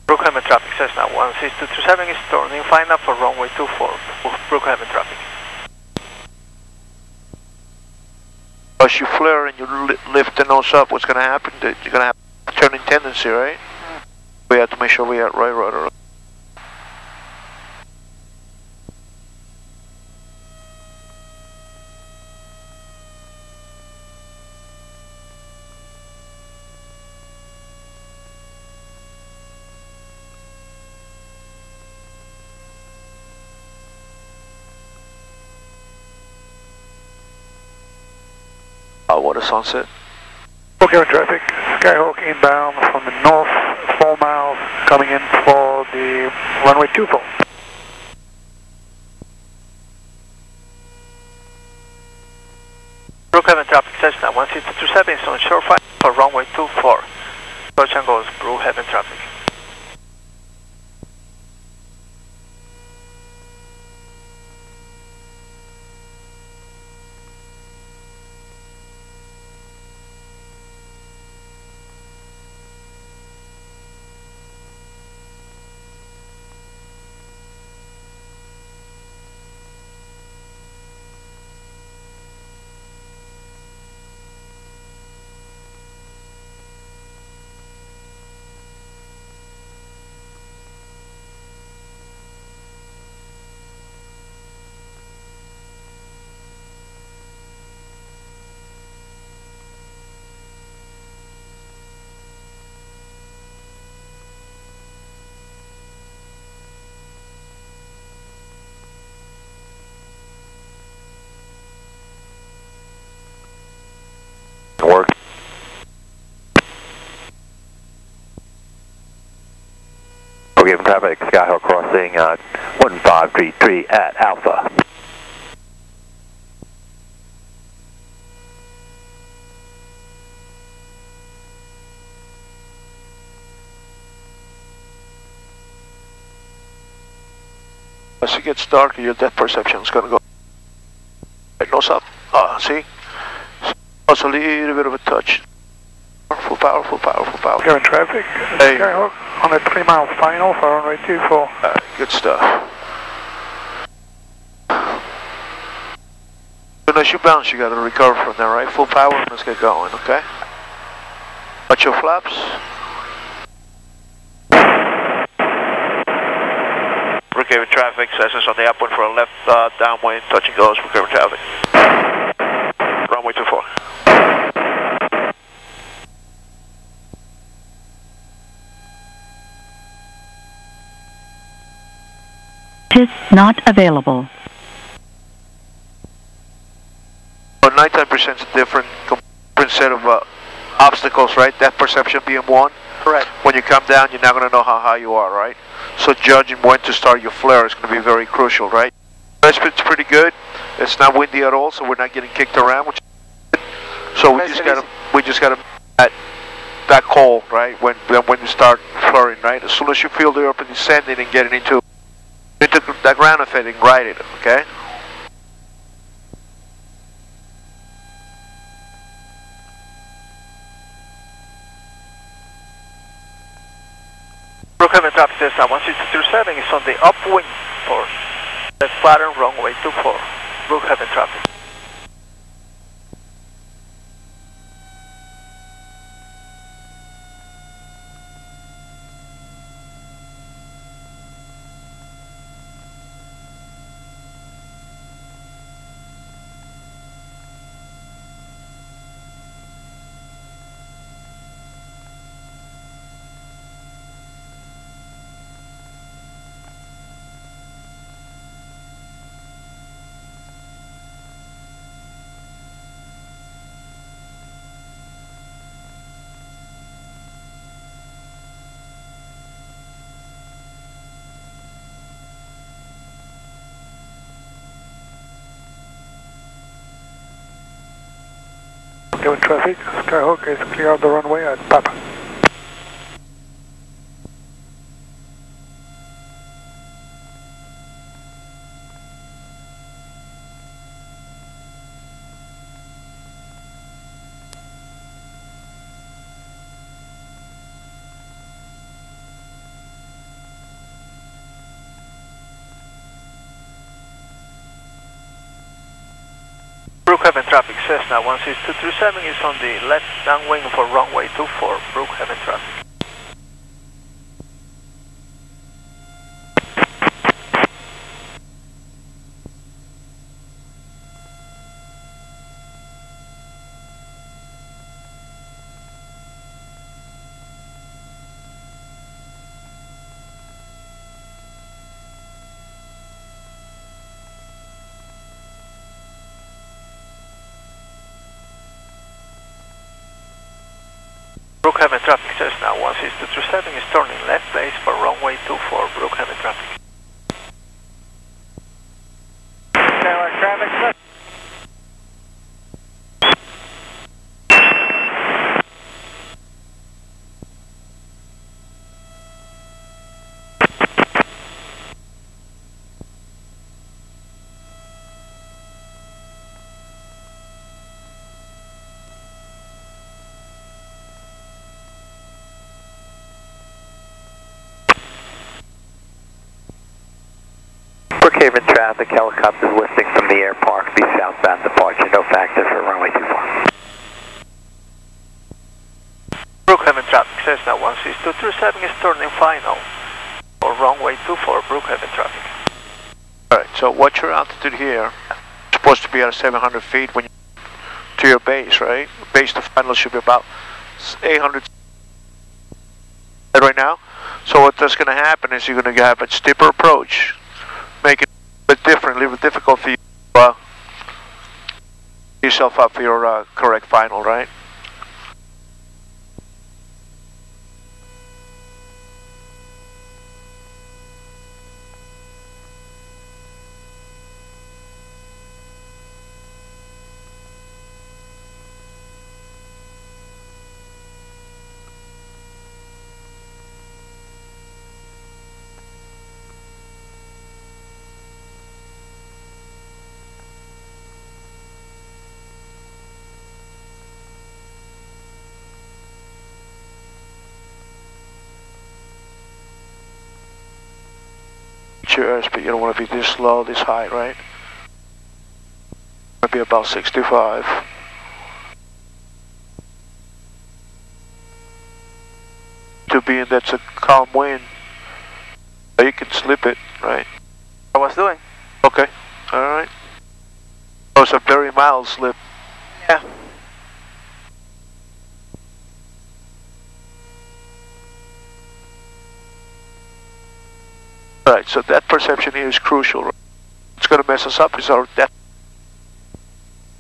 Brookhaven traffic Cessna 16237 is turning final for runway 24, Brookhaven traffic. As you flare and you lift the nose up, what's going to happen? You're going to have turning tendency, right? We have to make sure we are right. What a sunset. Brookhaven traffic, Skyhawk inbound from the north, 4 miles, coming in for the runway 24. Brookhaven traffic Cessna 16237 is on short final for runway 24, touch and goes, Brookhaven traffic. Brookhaven traffic, Skyhawk crossing 1533 at Alpha. As it gets darker, your depth perception is going to go right nose up. See? Also a little bit of a touch. Full power, full power, full power. Brookhaven traffic, hey. Skyhawk on a 3 mile final for runway 24. Good stuff. But as you bounce, you got to recover from there, right? Full power, and let's get going, okay? Watch your flaps. Brookhaven traffic, Cessna's on the upwind for a left downwind, touch and goes, Brookhaven traffic. Runway 24. Is not available. 99% is different set of obstacles, right? Depth perception being one. Correct. When you come down, you're not going to know how high you are, right? So judging when to start your flare is going to be very crucial, right? It's pretty good. It's not windy at all, so we're not getting kicked around, which is good. So we just got to that call, right? When you start flaring, right? As soon as you feel the airplane descending and getting into that ground effect, ride it, okay? Brookhaven traffic Cessna 16237 is on the upwind for the flatter runway 24. Brookhaven traffic. Brookhaven traffic, Skyhawk is clear of the runway at Papa. Brookhaven traffic Cessna 16237 is on the left downwind for runway 24. Brookhaven traffic. Brookhaven traffic Cessna 16237 is turning left base for runway 24. Brookhaven traffic. Skyhawk traffic Cessna. Brookhaven traffic, helicopters listing from the air park, be southbound departure, no factor for runway 24. Brookhaven traffic Cessna 16237 is turning final for runway 24. Brookhaven traffic. Alright, so what's your altitude here? It's supposed to be at 700 feet when you to your base, right? Base to final should be about 800 right now. So what's going to happen is you're going to have a steeper approach, make it a bit different, a little bit difficult for you to yourself up for your correct final, right? Watch your airspeed. You don't want to be this low, this high, right? Be about 65. To be in that's a calm wind. You can slip it, right? I was doing. Okay, alright. Oh, it's a very mild slip. Yeah. Right, so that perception here is crucial. Right? It's going to mess us up is our depth.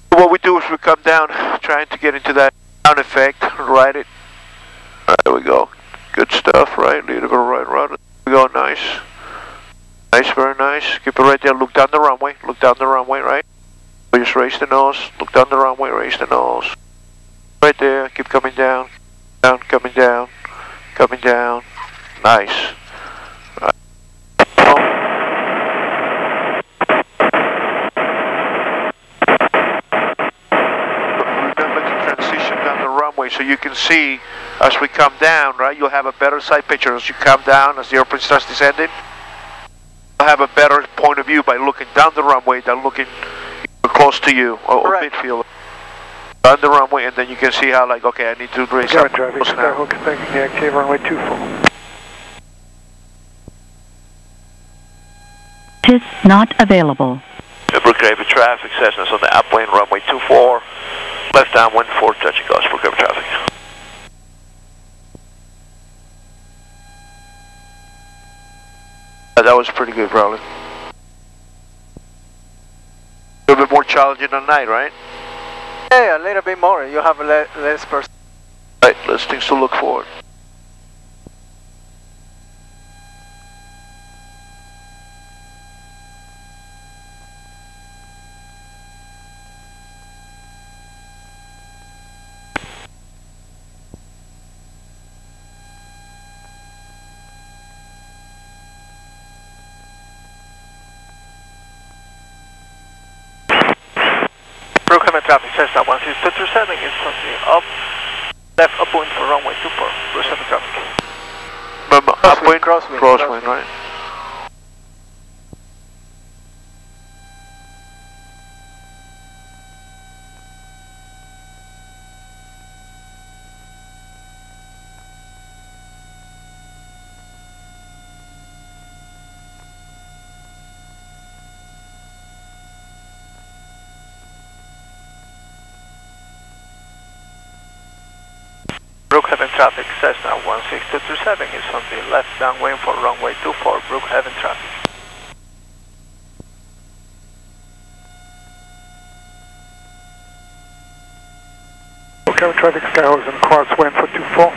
What we do is we come down, trying to get into that down effect, ride it. Right, there we go. Good stuff, right? Lead to go right around. There we go, nice. Nice, very nice. Keep it right there. Look down the runway. Look down the runway, right? Just raise the nose. Look down the runway, raise the nose. Right there. Keep coming down. Down, coming down. Coming down. Nice. Right. Remember to transition down the runway so you can see as we come down, right? You'll have a better side picture as you come down, as the airplane starts descending. You'll have a better point of view by looking down the runway than looking close to you or midfield. Down the runway, and then you can see how, like, okay, I need to raise up traffic, Skyhawk expecting the active runway 24. Is not available. Brookhaven traffic, Cessna's on the upwind, runway 24. Left downwind, 4 touching course, Brookhaven traffic. That was pretty good, Rowland. A little bit more challenging than night, right? Yeah, a little bit more. You have less person. Right, less things to look forward. Brookhaven traffic, Cessna 16237 is on the up, left upwind for runway 24, Brookhaven traffic. Upwind, crosswind, right? Brookhaven traffic, Cessna 16237 is on the left downwind for runway 24, Brookhaven traffic. Brookhaven traffic, Skyhawk is in crosswind for 24.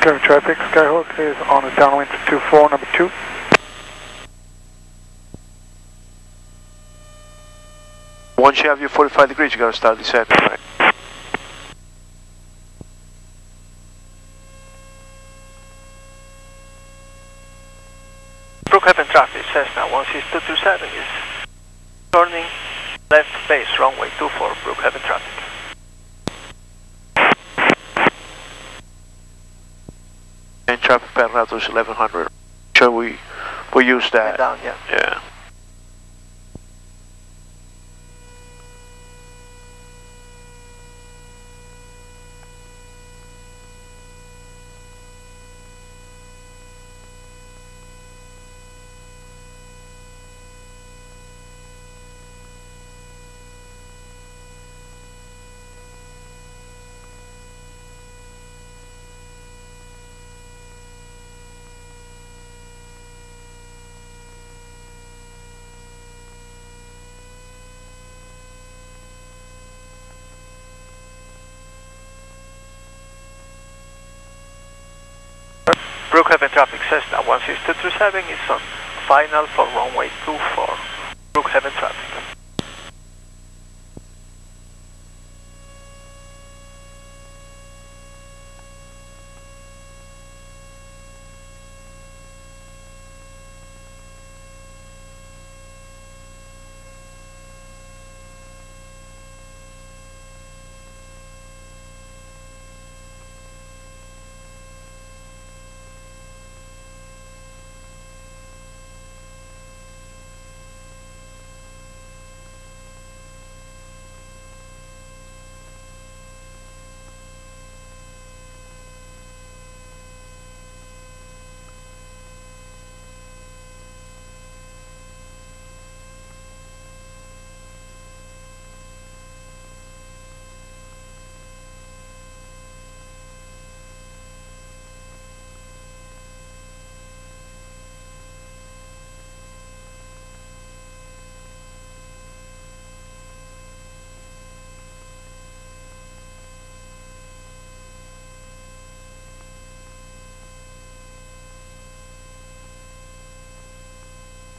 Brookhaven traffic, Skyhawk is on the downwind to 24, number 2. Once you have your 45 degrees, you gotta start descending, right? Brookhaven traffic, Cessna 16237 is turning left base, runway 24, Brookhaven traffic. And traffic pattern route is 1100. Sure, we use that. Down, yeah. Yeah. Brookhaven traffic Cessna 16237 is on final for runway 24. Brookhaven traffic.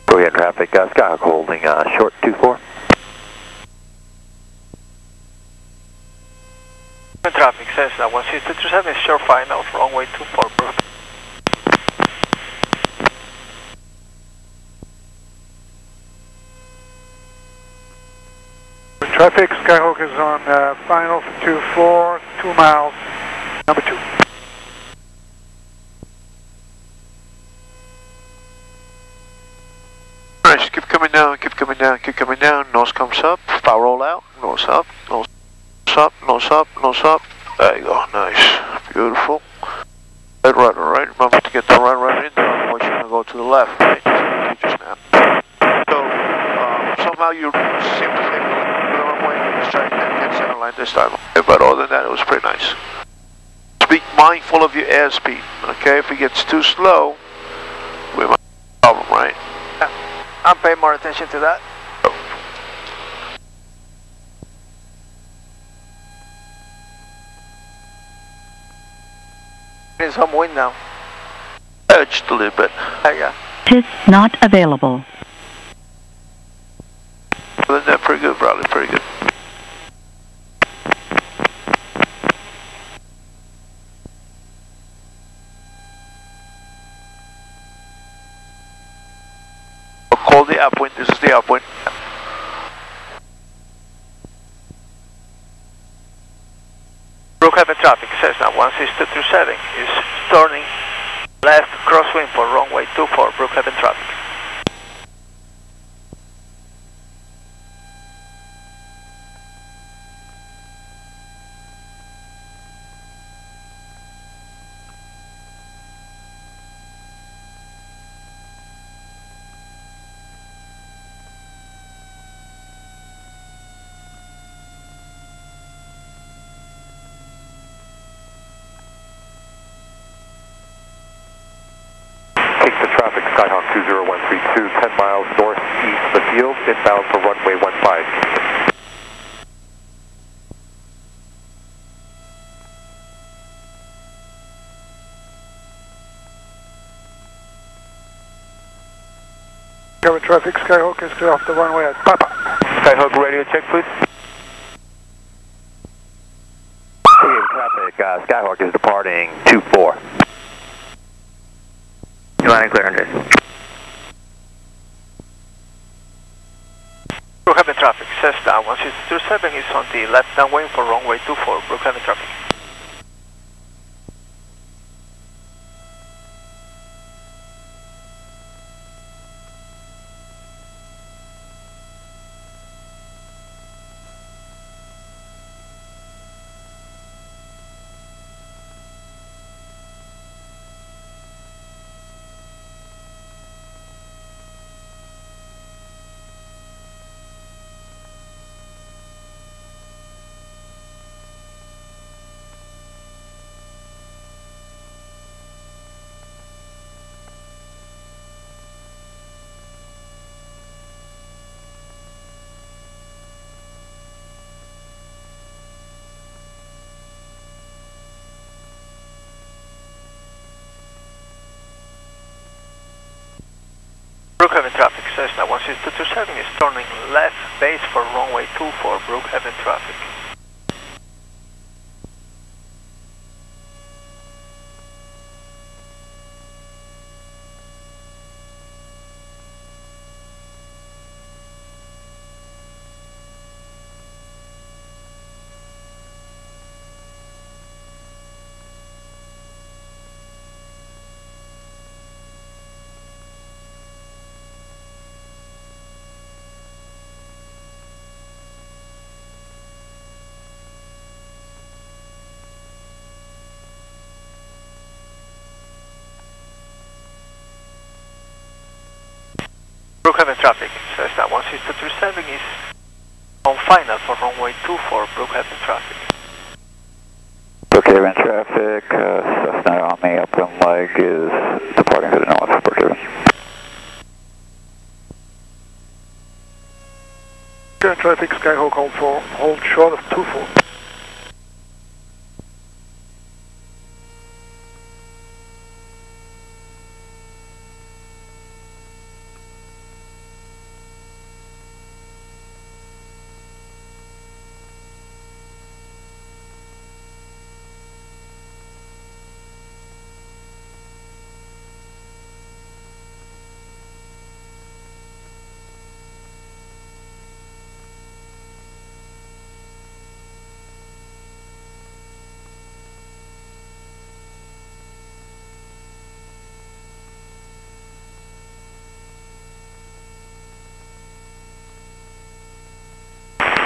Brookhaven traffic, Skyhawk holding short 24. Traffic Cessna 16237 is short final for runway 24. Traffic, Skyhawk is on final for 24, 2 miles, number 2. Alright, just keep coming down, keep coming down, keep coming down. Nose comes up, power roll out, nose up, nose up, nose up, nose up. There you go, nice, beautiful. Right rudder, right? Remember to get the right rudder in there, otherwise you're going to go to the left, right? Just now. So, somehow you seem to think the wrong way, just try to get center line this time. Okay, but other than that, it was pretty nice. Just be mindful of your airspeed, okay? If it gets too slow, we might have a problem, right? I'm paying more attention to that. There's some wind now. Just a little bit. There you go. PIS not available. Other than that, pretty good, probably pretty good. Call the upwind, this is the upwind. Brookhaven traffic Cessna 16237 is turning left crosswind for runway 24, Brookhaven traffic. Skyhawk 20132, 10 miles northeast of the field, inbound for runway 15. Cover traffic, Skyhawk is clear off the runway at Papa. Skyhawk radio check, please. Traffic, Skyhawk is departing 24. You line clear, Andres. Brookhaven traffic, Cessna 16237 is on the left downwind for runway 24, Brookhaven traffic. Brookhaven traffic, Cessna 16227 is turning left base for runway 24, Brookhaven traffic. Brookhaven traffic, Cessna 16237 is on final for runway 24, Brookhaven traffic. Brookhaven traffic, Cessna on the upwind leg is departing to the north, Brookhaven. Current traffic, Skyhawk hold short of 24.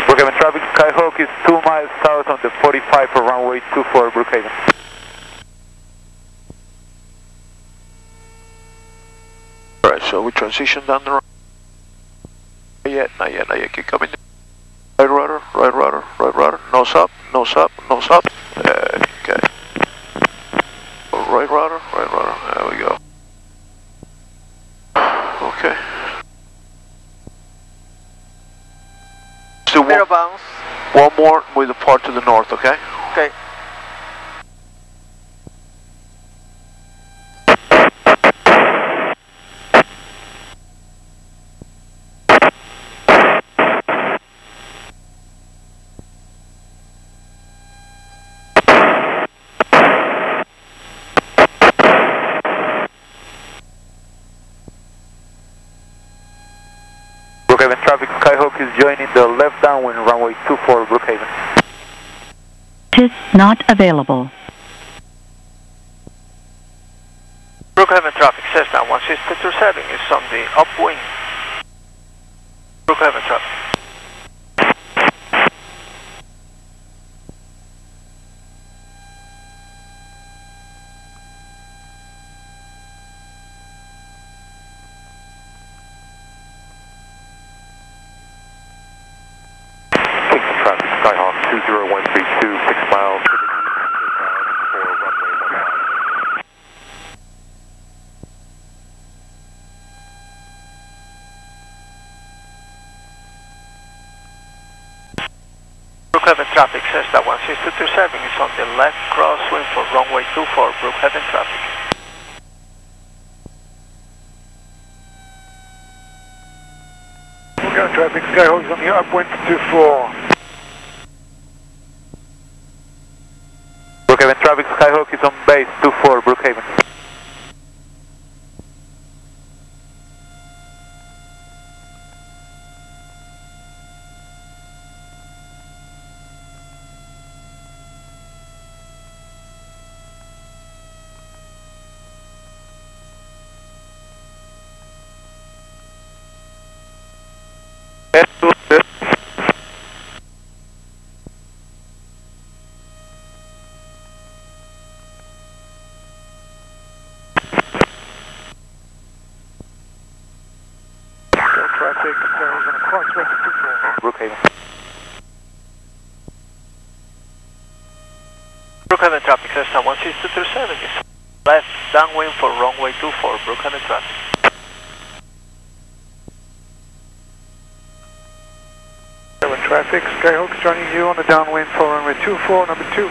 Brookhaven traffic, Skyhawk is 2 miles south on the 45 for runway 24, Brookhaven. Alright, so we transition down the road. Not yet, keep coming. Right rudder, nose up. Okay. Right rudder, there we go. Okay. Still Zero bounce. One more, we depart to the north, okay? Okay. Brookhaven traffic, Skyhawk is joining the left downwind runway 24, Brookhaven. Is not available. Brookhaven traffic, Cessna 16227 is on the upwind. Brookhaven traffic. Skyhawk 20132, 6 miles to the east, for runway 15. Brookhaven traffic, Cessna 16227 is on the left crosswind for runway 24, Brookhaven traffic. Brookhaven traffic, Skyhawk is on the upwind 24. Brookhaven traffic, Skyhawk is on base 24, Brookhaven. Brookhaven traffic, Cessna 16227 is left downwind for runway 24, Brookhaven traffic. Brookhaven traffic, Skyhawk is joining you on the downwind for runway 24, number 2.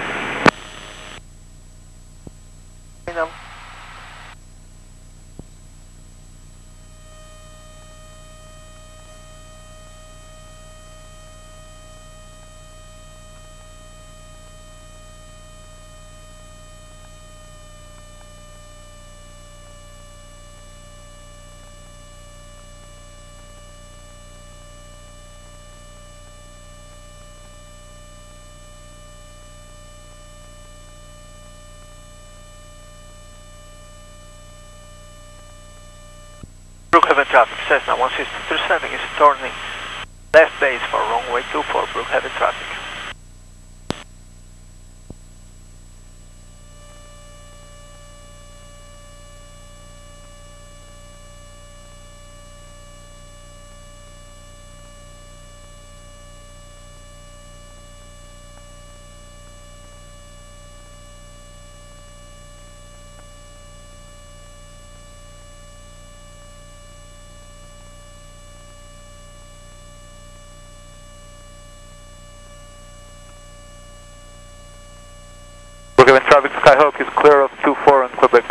Brookhaven traffic, Cessna 16237 is turning left base for runway 24, Brookhaven traffic. Brookhaven traffic, Skyhawk is clear of 24 in Quebec.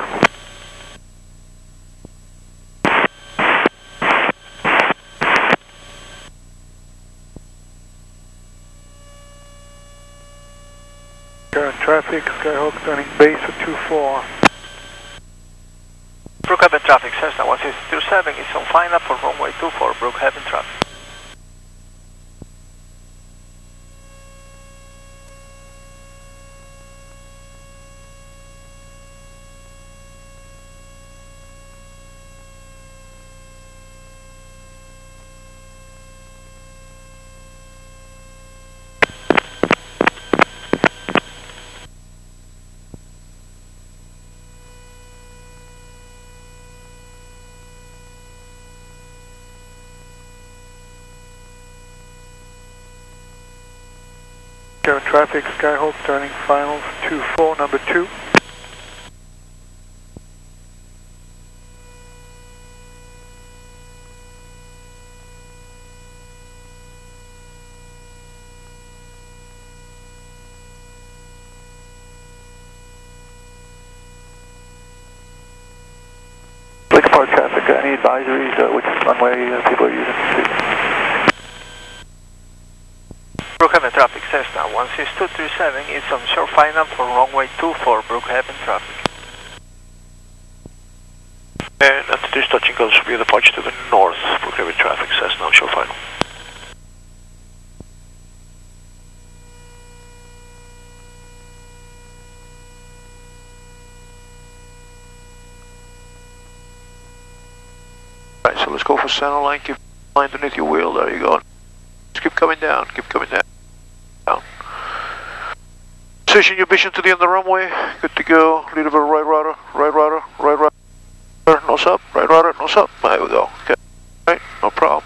Current traffic, Skyhawk turning base at 24. Brookhaven traffic, Cessna 16237 is on final for runway 24, Brookhaven traffic. Current traffic, Skyhawk turning final 24, number 2. Lakeport traffic, any advisories, which runway people are using? Brookhaven traffic, Cessna 16237 is on short final for runway 24, Brookhaven traffic. And after this touching goes should be a departure to the north, Brookhaven traffic, Cessna, short final. Right, so let's go for center line, keep line underneath your wheel, there you go. Just keep coming down, keep coming down. Position your vision to the end of the runway, good to go, lead over right rudder, right rudder, right rudder, nose up, right rudder, nose up, there we go, okay, right, no problem.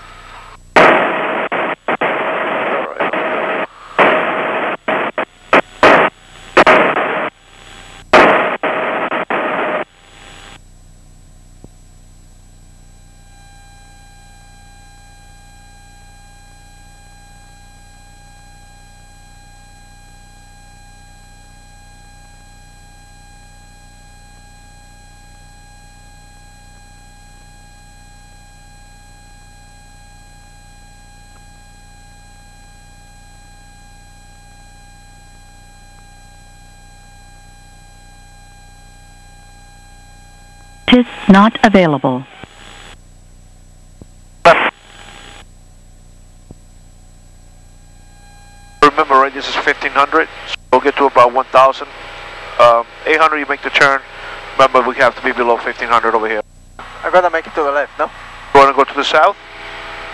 Is not available. Remember, right, this is 1500, so we'll get to about 1000. 800 you make the turn. Remember, we have to be below 1500 over here. I'm gonna make it to the left, no? You wanna go to the south?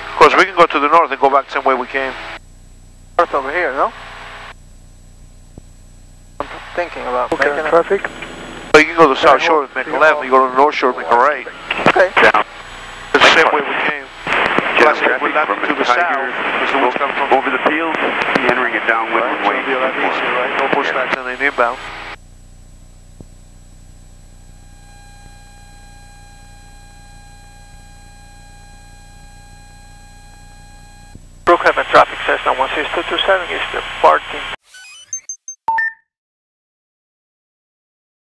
Of course, we can go to the north and go back the same way we came. North over here, no? I'm thinking about making traffic. So you can go to the south shore and make a left, and you go to the north shore and make a right. Okay. Down. It's the same way we came. Plus, if we're landing to the south, because the wind's coming from over the field, entering it downwind runway. It'll be a lot easier, right? No pushbacks and any inbound. Brookhaven traffic, Cessna 16227 is departing